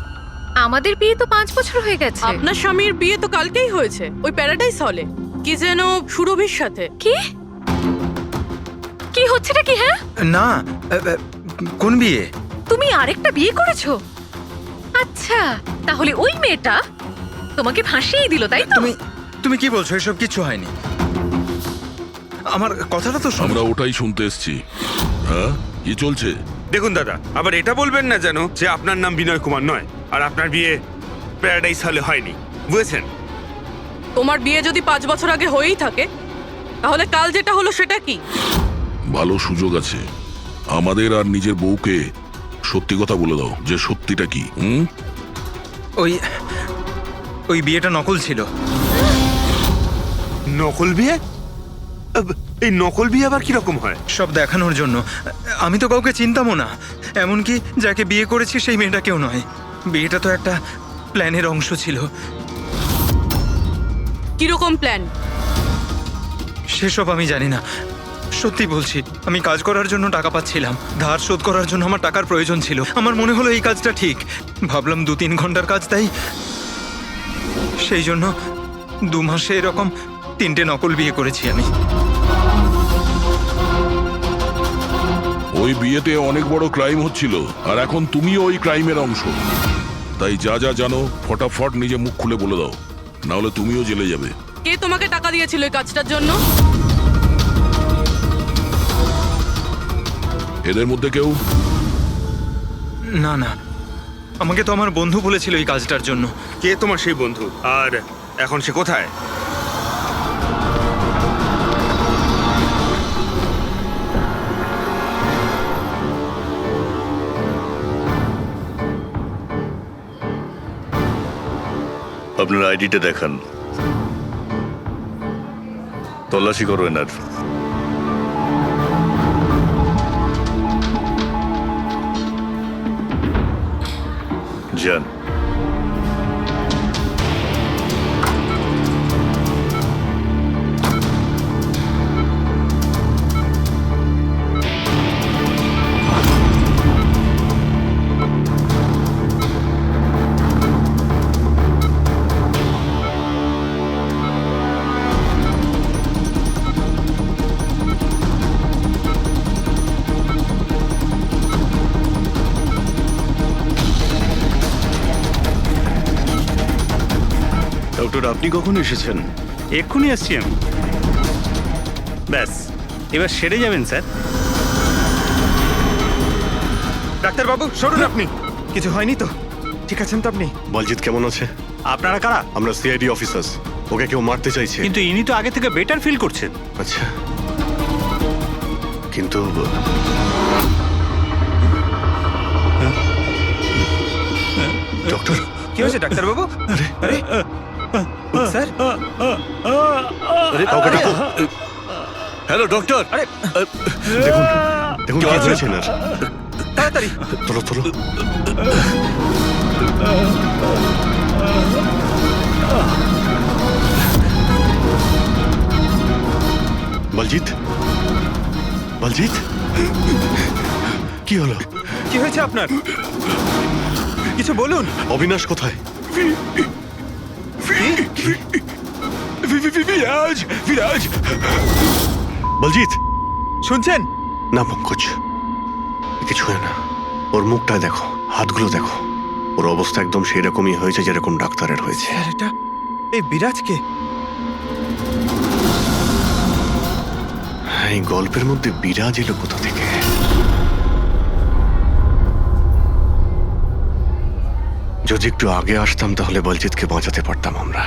আমাদের বিয়ে তো 5 বছর হয়ে গেছে। আপনার স্বামীর বিয়ে তো কালকেই হয়েছে, ওই প্যারাডাইস হলে, কি যেন সুরভির সাথে। কি কি হচ্ছেটা কি? হ্যাঁ, না, কোন বিয়ে? তুমি আরেকটা বিয়ে করেছো? আচ্ছা, তাহলে ওই মেয়েটা তোমাকে ফাঁসিয়ে দিল, তাই তো? তুমি কি বলছো? এসব কিছু হয়নি। আমার কথাটা তো শোনো। আমরা ওটাই শুনতে এসছি। হ্যাঁ, কি চলছে? দেখুন দাদা, আবার এটা বলবেন না যেন যে আপনার নাম বিনয় কুমার নয় আর আপনার বিয়ে প্যারাডাইস হলে হয়নি, বুঝেছেন? তোমার বিয়ে যদি 5 বছর আগে হয়েই থাকে, তাহলে কাল যেটা হলো সেটা কি? ভালো সুযোগ আছে, আমাদের আর নিজের বউকে সত্যি কথা বলে দাও যে সত্যিটা কি। ওই বিয়েটা নকল ছিল। নকল বিয়ে? এই নকল বিয়ে আবার কিরকম হয়? সব দেখানোর জন্য। আমি তো কাউকে চিনতামও না, এমনকি যাকে বিয়ে করেছি সেই মেয়েটা কেউ নয়। বিয়েটা তো একটা প্ল্যানের অংশ ছিল। কিরকম প্ল্যান? সেসব আমি জানি না, সত্যি বলছি। আমি কাজ করার জন্য টাকা পাচ্ছিলাম, ধার শোধ করার জন্য আমার টাকার প্রয়োজন ছিল। আমার মনে হলো এই কাজটা ঠিক, ভাবলাম 2-3 ঘন্টার কাজ, তাই সেই জন্য 2 মাসে এরকম 3টে নকল বিয়ে করেছি আমি। ওই বিয়েতে অনেক বড় ক্রাইম হচ্ছিল, আর এখন তুমিও ওই ক্রাইমের অংশ। তাই যা যা জানো ফটাফট নিজে মুখ খুলে বলে দাও, না হলে তুমিও জেলে যাবে। কে তোমাকে টাকা দিয়েছিল এই কাজটার জন্য? এদের মধ্যে কেউ? না না, আমাকে তো আমার বন্ধু বলেছিল এই কাজটার জন্য। কে তোমার সেই বন্ধু, আর এখন সে কোথায়? আপনার আইডিটা দেখান, তল্লাশি করো এনার। যান। ডক্টর, আপনি কখন এসেছেন? এক্ষুনি আসছি আমি। ব্যাস, এবার সেরে যাবেন স্যার। ডাক্তারবাবু সরুন, আপনি কিছু হয়নি তো? ঠিক আছেন তো আপনি? বলজিৎ কেমন আছে? আপনারা কারা? আমরা সিআইডি অফিসার্স, ওকে কেউ মারতে চাইছে। কিন্তু ইনি তো আগে থেকে বেটার ফিল করছেন। আচ্ছা, কিন্তু ডক্টর, কি হয়েছে ডাক্তারবাবু? আরে স্যার, হ্যালো ডক্টর। আরে দেখুন দেখুন কি হয়েছে না, তাড়াতাড়ি তোলো তোলো। বলজিৎ, বলজিৎ, কি হলো? কি হয়েছে আপনার? কিছু বলুন। অবিনাশ কোথায়? বিরাজ, বিরাজ। বলজিৎ, শুনছেন? না পঙ্কজ, কিছু হয় না। ওর মুখটা দেখো, হাতগুলো দেখো, ওর অবস্থা একদম সেই রকমই হয়েছে যেরকম ডাক্তারের হয়েছে। স্যার, এটা এই বিরাজকে? এই গল্পের মধ্যে বিরাজ এলো কোথা থেকে? যদি একটু আগে আসতাম তাহলে বলজিৎকে বাঁচাতে পারতাম আমরা।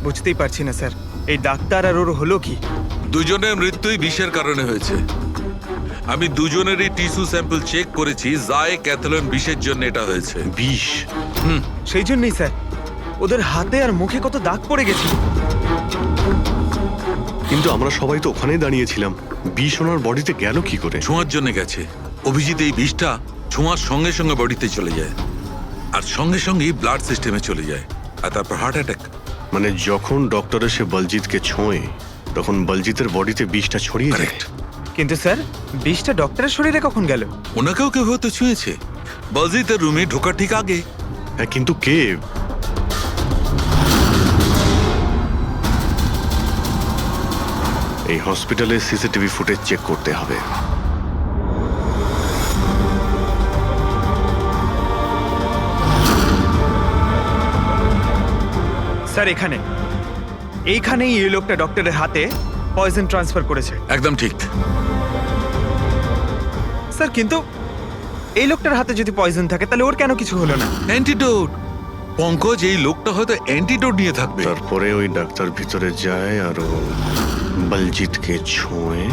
বুঝতেই পারছি না স্যার, এই ডাক্তার আর ওর হলো কি? দুজনের মৃত্যুই বিষের কারণে হয়েছে। আমি দুজনেরই টিস্যু স্যাম্পল চেক করেছি, জায় ক্যাথলন বিষের জন্য এটা হয়েছে। বিষ? সেই জন্যই স্যার, ওদের হাতে আর মুখে কত দাগ পড়ে গেছে। কিন্তু আমরা সবাই তো ওখানেই দাঁড়িয়েছিলাম, বিষ ওনার বডিতে গেল কি করে? ছোঁয়ার জন্য গেছে। অভিজিৎ, এই বিষটা ছোঁয়ার সঙ্গে সঙ্গে বডিতে চলে যায়, আর সঙ্গে সঙ্গেই ব্লাড সিস্টেমে চলে যায়। আর তারপর হার্ট অ্যাটাক। মানে যখন ডক্টর এসে বলজিৎকে ছোঁয় তখন বলজিতের বডিতে বিষটা ছড়িয়ে যায়। কিন্তু স্যার বিষটা ডক্টরের শরীরে কখন গেল? ওনাকেও কেউ হয়তো ছুঁয়েছে বলজিতের রুমে ঢোকার ঠিক আগে। হ্যাঁ, কিন্তু কে? এই হসপিটালে সিসিটিভি ফুটেজ চেক করতে হবে। স্যার এইখানেই এই লোকটা ডক্টরের হাতে পয়জন ট্রান্সফার করেছে। একদম ঠিক। স্যার কিন্তু এই লোকটার হাতে যদি পয়জন থাকে তাহলে ওর কেন কিছু হলো না? অ্যান্টিডোট। পঙ্কজ, এই লোকটা হয়তো অ্যান্টিডোট নিয়ে থাকবে। তারপরে ওই ডাক্তার ভিতরে যায় আর ও বলজিৎকে ছোঁয়।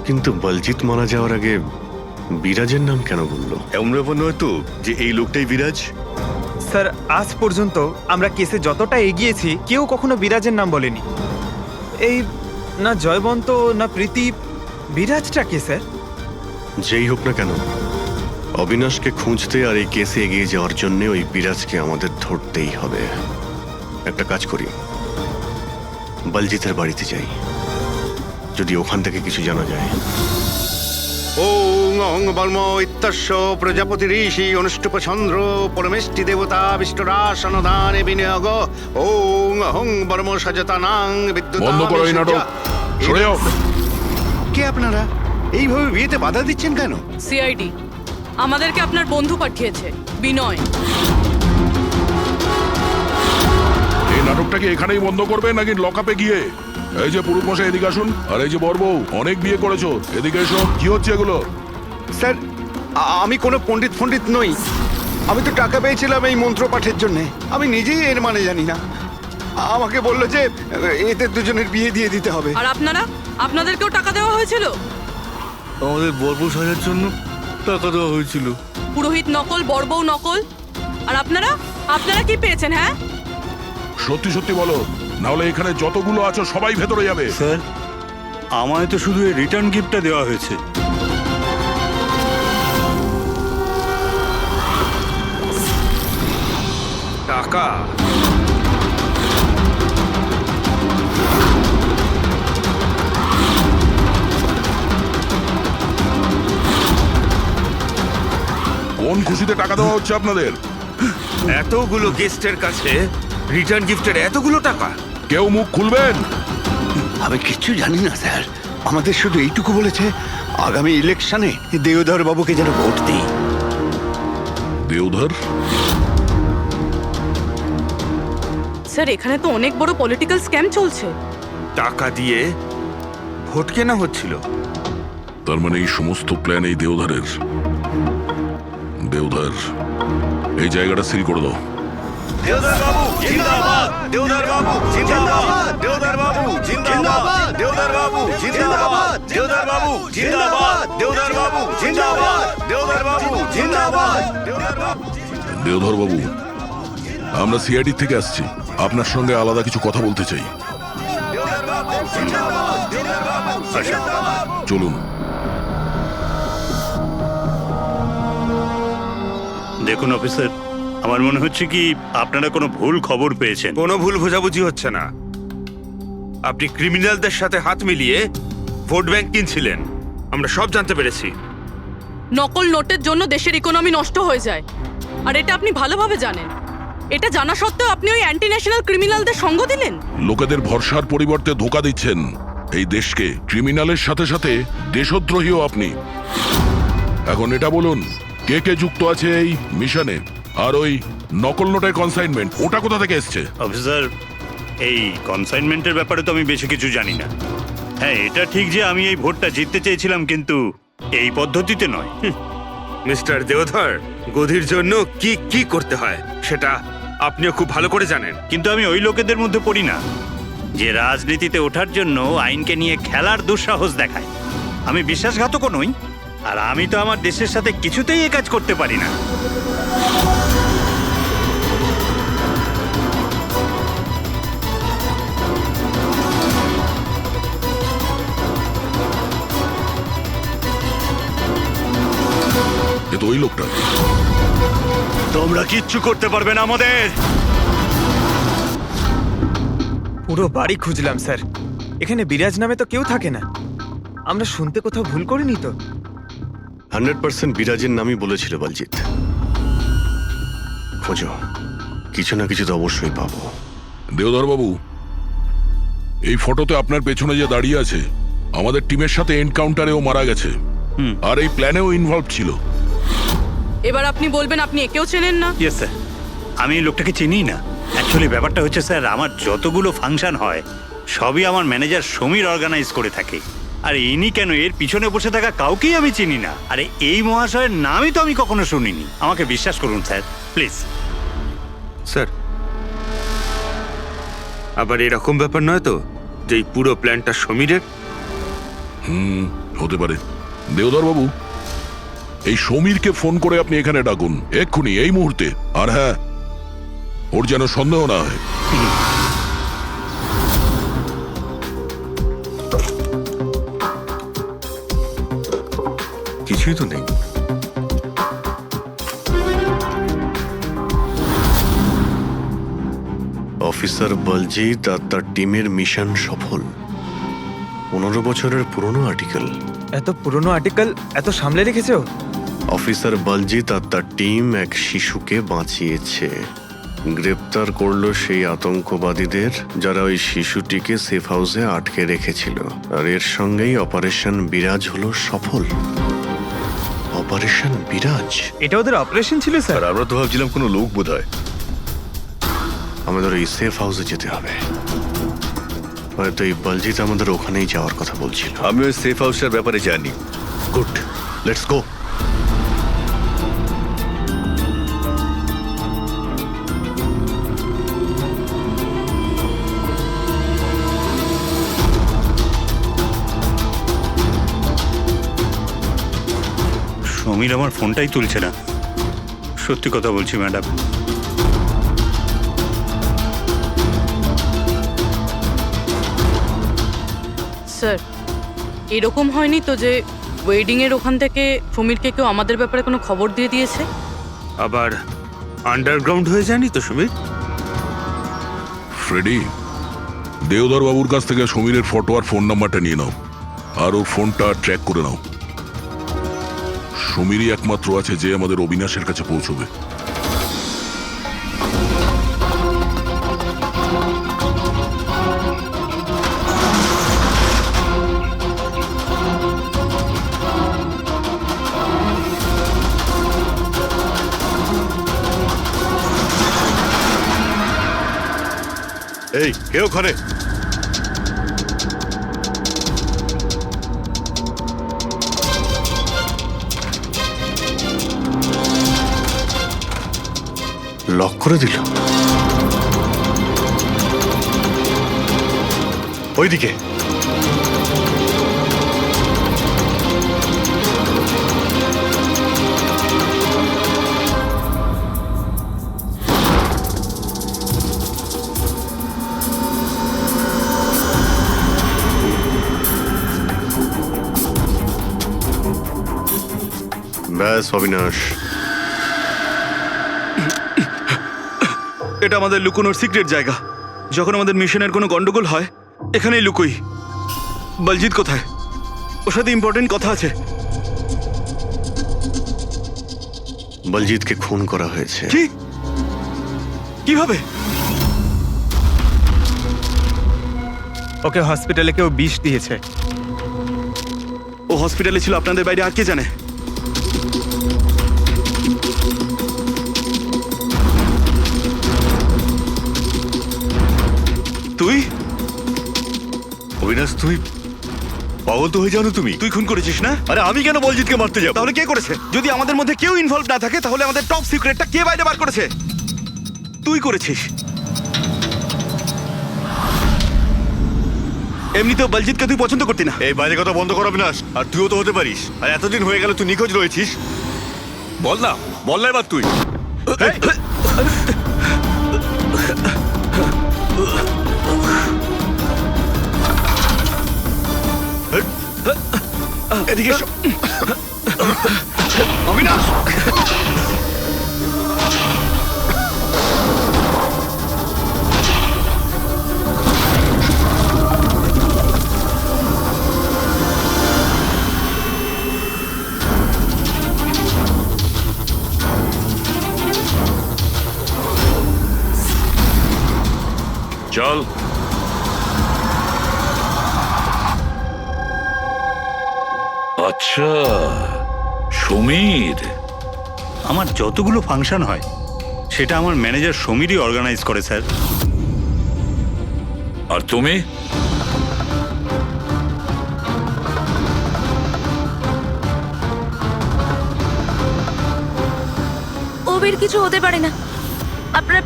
কিন্তু বলজিৎ মারা যাওয়ার আগে বিরাজের নাম কেন বললো? এমন ব্যাপার নয় তো যে এই লোকটাই বিরাজ? স্যার আজ পর্যন্ত আমরা কেসে যতটা এগিয়েছি কেউ কখনো বিরাজের নাম বলেনি। এই না জয়বন্ত না প্রীতি, বিরাজটা কে স্যার? যেই হোক না কেন, অবিনাশকে খুঁজতে আর এই কেসে এগিয়ে যাওয়ার জন্য ওই বিরাজকে আমাদের ধরতেই হবে। একটা কাজ করি, বলজিতের বাড়িতে যাই, যদি ওখান থেকে কিছু জানা যায়। ওং অহং বর্ম ইত্যস্য প্রজাপতি ঋষি অনুষ্ঠুপ চন্দ্র পরমেষ্টি দেবতা বিষ্ণুরাসনদানে বিনিয়োগ। ওং অহং বর্ম সজতানাং বিদ্যুৎ। বন্ধ করো এই নাটক, সরে যাও। কে আপনারা? এইভাবে বিয়েতে বাধা দিচ্ছেন কেন? সিআইডি আমাদেরকে আপনার বন্ধু পাঠিয়েছে, বিনয়। এই নাটকটাকে এখানেই বন্ধ করবে নাকি লকআপে গিয়ে? এই যে পুরুষ মশাই, এদিকে আসুন। আর এই যে বড়বউ, অনেক বিয়ে করেছো, এদিকে এসো। কি হচ্ছে এগুলো? স্যার আমি কোনো পণ্ডিত নই। আমি তো টাকা পেয়েছিলাম এই মন্ত্র পাঠের জন্য। আমি নিজেই এর মানে জানি না। আমাকে বললো যে এদের দুজনের বিয়ে দিয়ে দিতে হবে। আর আপনাদেরকেও টাকা দেওয়া হয়েছিল? আমাদের বরবউ সাজার জন্য টাকা দেওয়া হয়েছিল। পুরোহিত নকল, বড়বউ নকল। আর আপনারা কি পেয়েছেন? হ্যাঁ, সত্যি সত্যি বলো, নাহলে এখানে যতগুলো আছো সবাই ভেতরে যাবে। স্যার আমায় তো শুধু এই রিটার্ন গিফটটা দেওয়া হয়েছে। টাকা? কোন খুশিতে টাকা দেওয়া হচ্ছে আপনাদের? এতগুলো গেস্টের কাছে রিটার্ন গিফটের এতগুলো টাকা? কেউ মুখ খুলবেন? আমি কিচ্ছু জানি না স্যার। আমাদের শুধু এইটুকু বলেছে, আগামী ইলেকশনে দেওধর বাবুকে যেন ভোট দিই। দেওধর? স্যার এখানে তো অনেক বড় পলিটিক্যাল স্ক্যাম চলছে। টাকা দিয়ে ভোট কেনা হচ্ছিল। তার মানে এই সমস্ত প্ল্যান এই দেওধরের। দেওধর, এই জায়গাটা সিল করে দাও। দেওধর বাবু জিন্দাবাদ! দেওধর বাবু জিন্দাবাদ! দেওধর বাবু জিন্দাবাদ! দেওধর বাবু জিন্দাবাদ! দেওধর বাবু জিন্দাবাদ! দেওধর বাবু জিন্দাবাদ! দেওধর বাবু জিন্দাবাদ! দেওধর বাবু, আমরা সিআইডি থেকে আসছি, আপনার সঙ্গে আলাদা কিছু কথা বলতে চাই। চলুন। দেখুন অফিসার, আমার মনে হচ্ছে কি আপনারা কোনো ভুল খবর পেয়েছেন। কোনো ভুল বোঝাবুঝি হচ্ছে না। আপনি ক্রিমিনালদের সাথে হাত মিলিয়ে ভোট ব্যাংক কিনছিলেন, আমরা সব জানতে পেরেছি। নকল নোটের জন্য দেশের ইকোনমি নষ্ট হয়ে যায়, আর এটা আপনি ভালোভাবে জানেন। এটা জানা সত্ত্বেও আপনি ওই অ্যান্টি ন্যাশনাল ক্রিমিনালদের সঙ্গ দিলেন। লোকেদের ভরসার পরিবর্তে ধোঁকা দিচ্ছেন এই দেশকে। ক্রিমিনালের সাথে সাথে দেশদ্রোহীও আপনি। এখন এটা বলুন, কে কে যুক্ত আছে এই মিশনে? আর ওই নকল নোটের কনসাইনমেন্ট, ওটা কোথা থেকে এসছে? অফিসার, এই কনসাইনমেন্টের ব্যাপারে তো আমি বেশি কিছু জানি না। হ্যাঁ, এটা ঠিক যে আমি এই ভোটটা জিততে চেয়েছিলাম, কিন্তু এই পদ্ধতিতে নয়। মিস্টার দেওধর, গদির জন্য কি কি করতে হয় সেটা আপনিও খুব ভালো করে জানেন। কিন্তু আমি ওই লোকেদের মধ্যে পড়ি না যে রাজনীতিতে ওঠার জন্য আইনকে নিয়ে খেলার দুঃসাহস দেখায়। আমি বিশ্বাসঘাতকও নই, আর আমি তো আমার দেশের সাথে কিছুতেই এ কাজ করতে পারি না। এ তো ওই লোকটা। তোমরা কিচ্ছু করতে পারবে না আমাদের। পুরো বাড়ি খুঁজলাম স্যার, এখানে বিরাজ নামে তো কেউ থাকে না। আমরা শুনতে কোথাও ভুল করিনি তো? 100% বিরাজের নামই বলেছিল বলজিৎ। খোঁজো, কিছু না কিছু তো অবশ্যই পাবো। দেওদার বাবু, এই ফটোতে আপনার পেছনে যে দাঁড়িয়ে আছে আমাদের টিমের সাথে এনকাউন্টারেও মারা গেছে, আর এই প্ল্যানেও ইনভলভ ছিল। এবার আপনি বলবেন আপনি একেও চেনেন না? ইয়েস স্যার, আমি এই লোকটাকে চিনি না। অ্যাকচুয়ালি ব্যাপারটা হচ্ছে স্যার, আমার যতগুলো ফাংশন হয় সবই আমার ম্যানেজার সমীর অর্গানাইজ করে থাকে। আর ইনি কেন, এর পিছনে বসে থাকা কাউকেই আমি চিনি না। আরে এই মহাশয়ের নামই তো আমি কখনো শুনিনি। আমাকে বিশ্বাস করুন স্যার, প্লিজ। স্যার, আবার এরকম ব্যাপার নয় তো যে এই পুরো প্ল্যানটা সমীরের? হতে পারে। দেওদার বাবু, এই সমীরকে ফোন করে আপনি এখানে ডাকুন এক্ষুনি, এই মুহূর্তে। আর হ্যাঁ, ওর যেন সন্দেহ না হয়। কিছুই তো নেই। অফিসার বলজিৎ আর তার টিমের মিশন সফল। 15 বছরের পুরনো আর্টিকেল। এত পুরনো আর্টিকেল এত সামলে রেখেছো? অফিসার বলজিৎ আর তার টিম এক শিশুকে বাঁচিয়েছে। গ্রেপ্তার করলো সেই আতঙ্কবাদীদের যারা ওই শিশুটিকে সেফ হাউসে আটকে রেখেছিল। আর এর সঙ্গেই অপারেশন বিরাজ হলো সফল। অপারেশন বিরাজ? এটা ওদের অপারেশন ছিল স্যার? আমরা তো ভাবছিলাম কোনো লোক বোধহয়। আমাদের এই সেফ হাউসে যেতে হবে। হয়তো এই বলজিৎ আমাদের ওখানেই যাওয়ার কথা বলছিল। আমি ওই সেফ হাউসের ব্যাপারে জানি। Good, let's go. সমীর আমার ফোনটাই তুলছে না। সত্যি কথা বলছি ম্যাডাম। স্যার, এরকম হয়নি তো যে ওয়েডিং এর ওখান থেকে সমীরকে কেউ আমাদের ব্যাপারে কোনো খবর দিয়ে দিয়েছে? আবার আন্ডারগ্রাউন্ড হয়ে যায়নি তো সমীর? ফ্রেডি, দেওদার বাবুর কাছ থেকে সমীরের ফটো আর ফোন নাম্বারটা নিয়ে নাও, আর ওর ফোনটা ট্র্যাক করে নাও। সমীরই একমাত্র আছে যে আমাদের অবিনাশের কাছে পৌঁছবে। এই কে ওখানে? লক করে দিল। ওইদিকে ব্যাস অবিনাশ। এটা আমাদের লুকোনোর সিক্রেট জায়গা। যখন আমাদের মিশনের কোনো গন্ডগোল হয় এখানেই লুকোই। বলজিৎ কোথায়? ওর সাথে ইম্পর্টেন্ট কথা আছে। বলজিৎকে খুন করা হয়েছে। কি? কিভাবে? ওকে হসপিটালে কেউ বিষ দিয়েছে। ও হসপিটালে ছিল, আপনাদের বাইরে আর কে জানে? তুই? অবিনাশ, তুই পাগল তো হয়ে যাও না তুমি? তুই খুন করেছিস না? আরে আমি কেন বলজিৎকে মারতে যাব? তাহলে কে করেছে? যদি আমাদের মধ্যে কেউ ইনভলভ না থাকে তাহলে আমাদের টপ সিক্রেটটা কে বাইরে বার করেছে? তুই করেছিস। এমনিতেও বলজিৎকে তুই পছন্দ করতি না। এই বাইরে কথা বন্ধ কর অবিনাশ। আর তুইও তো হতে পারিস। আর এতদিন হয়ে গেল তুই নিখোঁজ রয়েছিস। বল না, বল না এবার তুই। এদিকে এসো। অবিনাশ! চল। আচ্ছা, সমীর। আমার যতগুলো ফাংশন হয় সেটা আমার ম্যানেজার সমীরই অর্গানাইজ করে স্যার। আর তুমি? ওবের কিছু হতে পারে না, আপনারা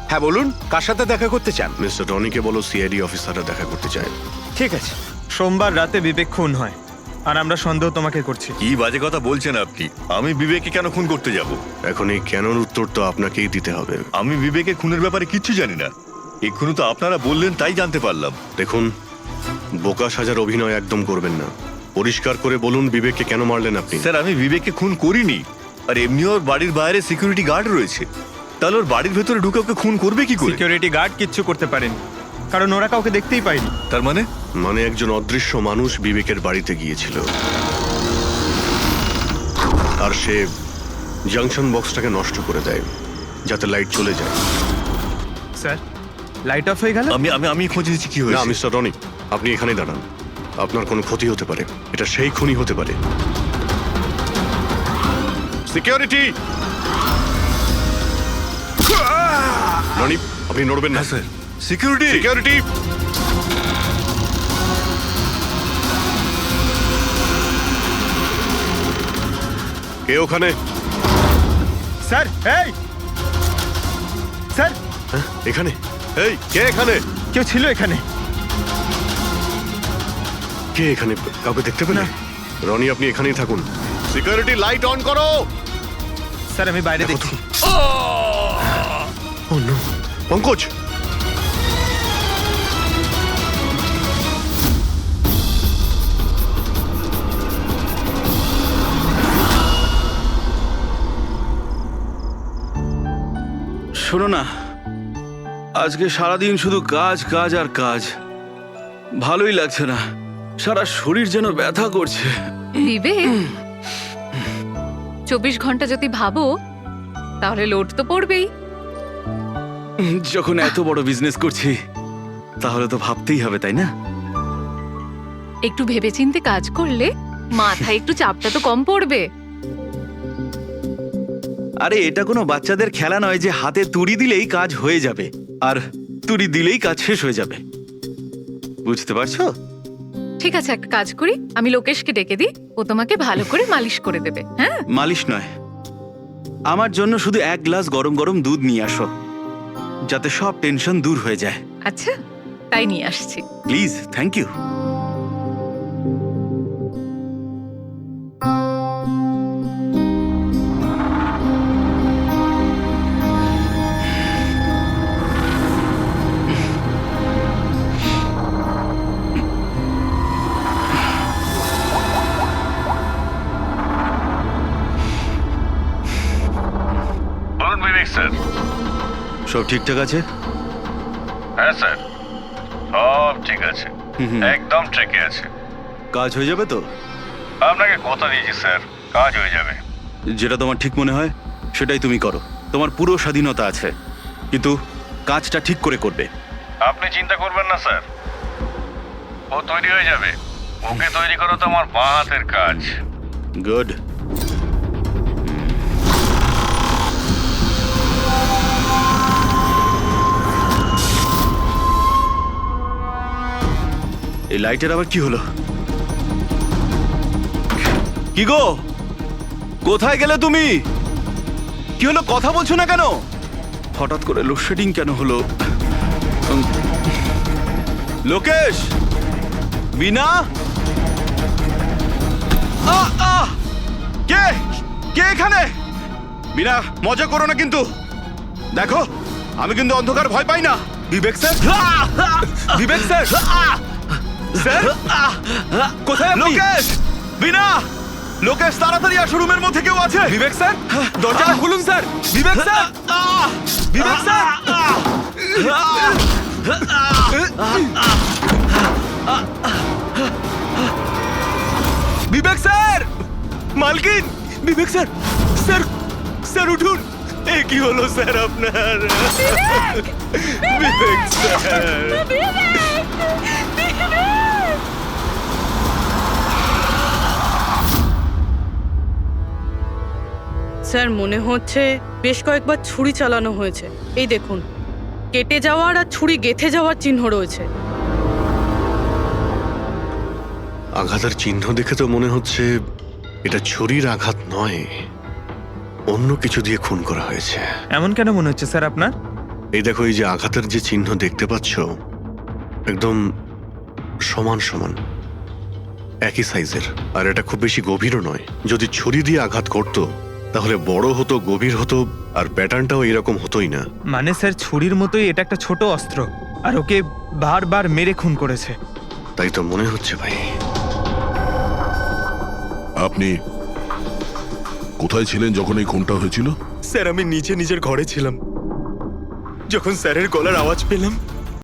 হ্যাঁ বলুন, কার সাথে দেখা করতে চান? মিস্টার রনিকে বলো সিআইডি অফিসাররা দেখা করতে চায়। ঠিক আছে। সোমবার রাতে বিবেক খুন হয় আর আমরা সন্দেহ তোমাকে করছি। কি বাজে কথা বলছেন আপনি? আমি বিবেককে কেন খুন করতে যাব? এখন এই কেনর উত্তর তো আপনাকেই দিতে হবে। আমি বিবেকের খুনের ব্যাপারে কিচ্ছু জানি না। এক্ষুনি তো আপনারা বললেন তাই জানতে পারলাম। দেখুন, বোকা সাজার অভিনয় একদম করবেন না। পরিষ্কার করে বলুন বিবেককে কেন মারলেন আপনি? স্যার, আমি বিবেককে খুন করিনি। আর এমনি ওর বাড়ির বাইরে সিকিউরিটি গার্ড রয়েছে, তাহলে ওর বাড়ির ভেতরে ঢুকে ওকে খুন করবে কি করে? সিকিউরিটি গার্ড কিচ্ছু করতে পারেনি, কারণ ওরা কাউকে দেখতেই পায়নি। তার মানে? মানে একজন অদৃশ্য মানুষ বিবেকের বাড়িতে গিয়েছিল আর সে জাংশন বক্সটাকে নষ্ট করে দেয় যাতে লাইট চলে যায়। স্যার, লাইট অফ হয়ে গেল। আমি খুঁজে দিচ্ছি কি না হয়েছে। মিস্টার রনি, আপনি এখানে দাঁড়ান। আপনার কোনো ক্ষতি হতে পারে, এটা সেই খুনি হতে পারে। সিকিউরিটি! রনি, আপনি নড়বেন না। Sir, security! সিকিউরিটি! কে ওখানে? স্যার, এই স্যার, এখানে? এই কে এখানে? কেউ ছিল এখানে? কে এখানে? কাউকে দেখতে পেলে? রনি, আপনি এখানেই থাকুন। সিকিউরিটি, লাইট অন করো। স্যার, আমি বাইরে দেখছি। ও নো, পঙ্কজ! শোনো না, আজকে সারাদিন শুধু কাজ কাজ আর কাজ। ভালোই লাগছে না, সারা শরীর যেন ব্যথা করছে। বিবেক, 24 ঘন্টা যদি ভাবো তাহলে লোড তো পড়বেই। যখন এত বড় বিজনেস করছি তাহলে তো ভাবতেই হবে, তাই না? একটু ভেবেচিন্তে কাজ করলে মাথায় একটু চাপটা তো কম পড়বে। আরে এটা কোনো বাচ্চাদের খেলা নয় যে হাতে তুড়ি দিলেই কাজ হয়ে যাবে আর তুড়ি দিলেই কাজ শেষ হয়ে যাবে। বুঝতে পারছো? ঠিক আছে, একটা কাজ করি, আমি লোকেশকে ডেকে দিই, ও তোমাকে ভালো করে মালিশ করে দেবে। হ্যাঁ, মালিশ নয়, আমার জন্য শুধু 1 গ্লাস গরম গরম দুধ নিয়ে আসো, যাতে সব টেনশন দূর হয়ে যায়। আচ্ছা, তাই নিয়ে আসছি। Please, thank you. বলুন বিবেক স্যার। সব ঠিকঠাক আছে? হ্যাঁ স্যার, সব ঠিক আছে, একদম ঠিকই আছে। কাজ হয়ে যাবে তো? আপনাকে কথা দিয়েছি স্যার, কাজ হয়ে যাবে। যেটা তোমার ঠিক মনে হয় সেটাই তুমি করো, তোমার পুরো স্বাধীনতা আছে, কিন্তু কাজটা ঠিক করে করবে। আপনি চিন্তা করবেন না স্যার, ও তৈরি হয়ে যাবে। ওকে তৈরি করা তো আমার বাঁ হাতের কাজ। গুড। এই লাইটের আবার কি হলো? কি গো, কোথায় গেলে তুমি? কি হলো, কথা বলছো না কেন? হঠাৎ করে লোডশেডিং কেন হলো? লোকেশ, বিনা, কে কে এখানে? বিনা, মজা করো না কিন্তু। দেখো, আমি কিন্তু অন্ধকার ভয় পাই না। বিবেক স্যার, বিবেক স্যার, স্যার কোথায় আপনি? লোকেশ, বিনা, লোকেশ তাড়াতাড়ি আসো, রুমের মধ্যে কেউ আছে? বিবেক স্যার, দরজাটা খুলুন স্যার। বিবেক স্যার, বিবেক স্যার। বিবেক স্যার, মালকিন, বিবেক স্যার, স্যার, স্যার উঠুন। এ কি হলো স্যার আপনার? বিবেক স্যার, স্যার মনে হচ্ছে বেশ কয়েকবার ছুরি চালানো হয়েছে। এই দেখুন, কেটে যাওয়ার আর ছুরি গেঁথে যাওয়ার চিহ্ন রয়েছে। আঘাতের চিহ্ন দেখে তো মনে হচ্ছে এটা ছুরির আঘাত নয়, অন্য কিছু দিয়ে খুন করা হয়েছে। এমন কেন মনে হচ্ছে স্যার আপনার? এই দেখো, এই যে আঘাতের যে চিহ্ন দেখতে পাচ্ছ, একদম সমান সমান, একই সাইজের, আর এটা খুব বেশি গভীরও নয়। যদি ছুরি দিয়ে আঘাত করতো তাহলে বড় হতো, গভীর হতো, আর প্যাটার্নটাও এরকম হতোই না। মানে স্যার ছুরির মতোই এটা একটা ছোট অস্ত্র, আর ওকে বারবার মেরে খুন করেছে। তাই তো মনে হচ্ছে ভাই। আপনি কোথায় ছিলেন যখন এই খুনটা হয়েছিল? স্যার আমি নিজের ঘরে ছিলাম। যখন স্যারের গলার আওয়াজ পেলাম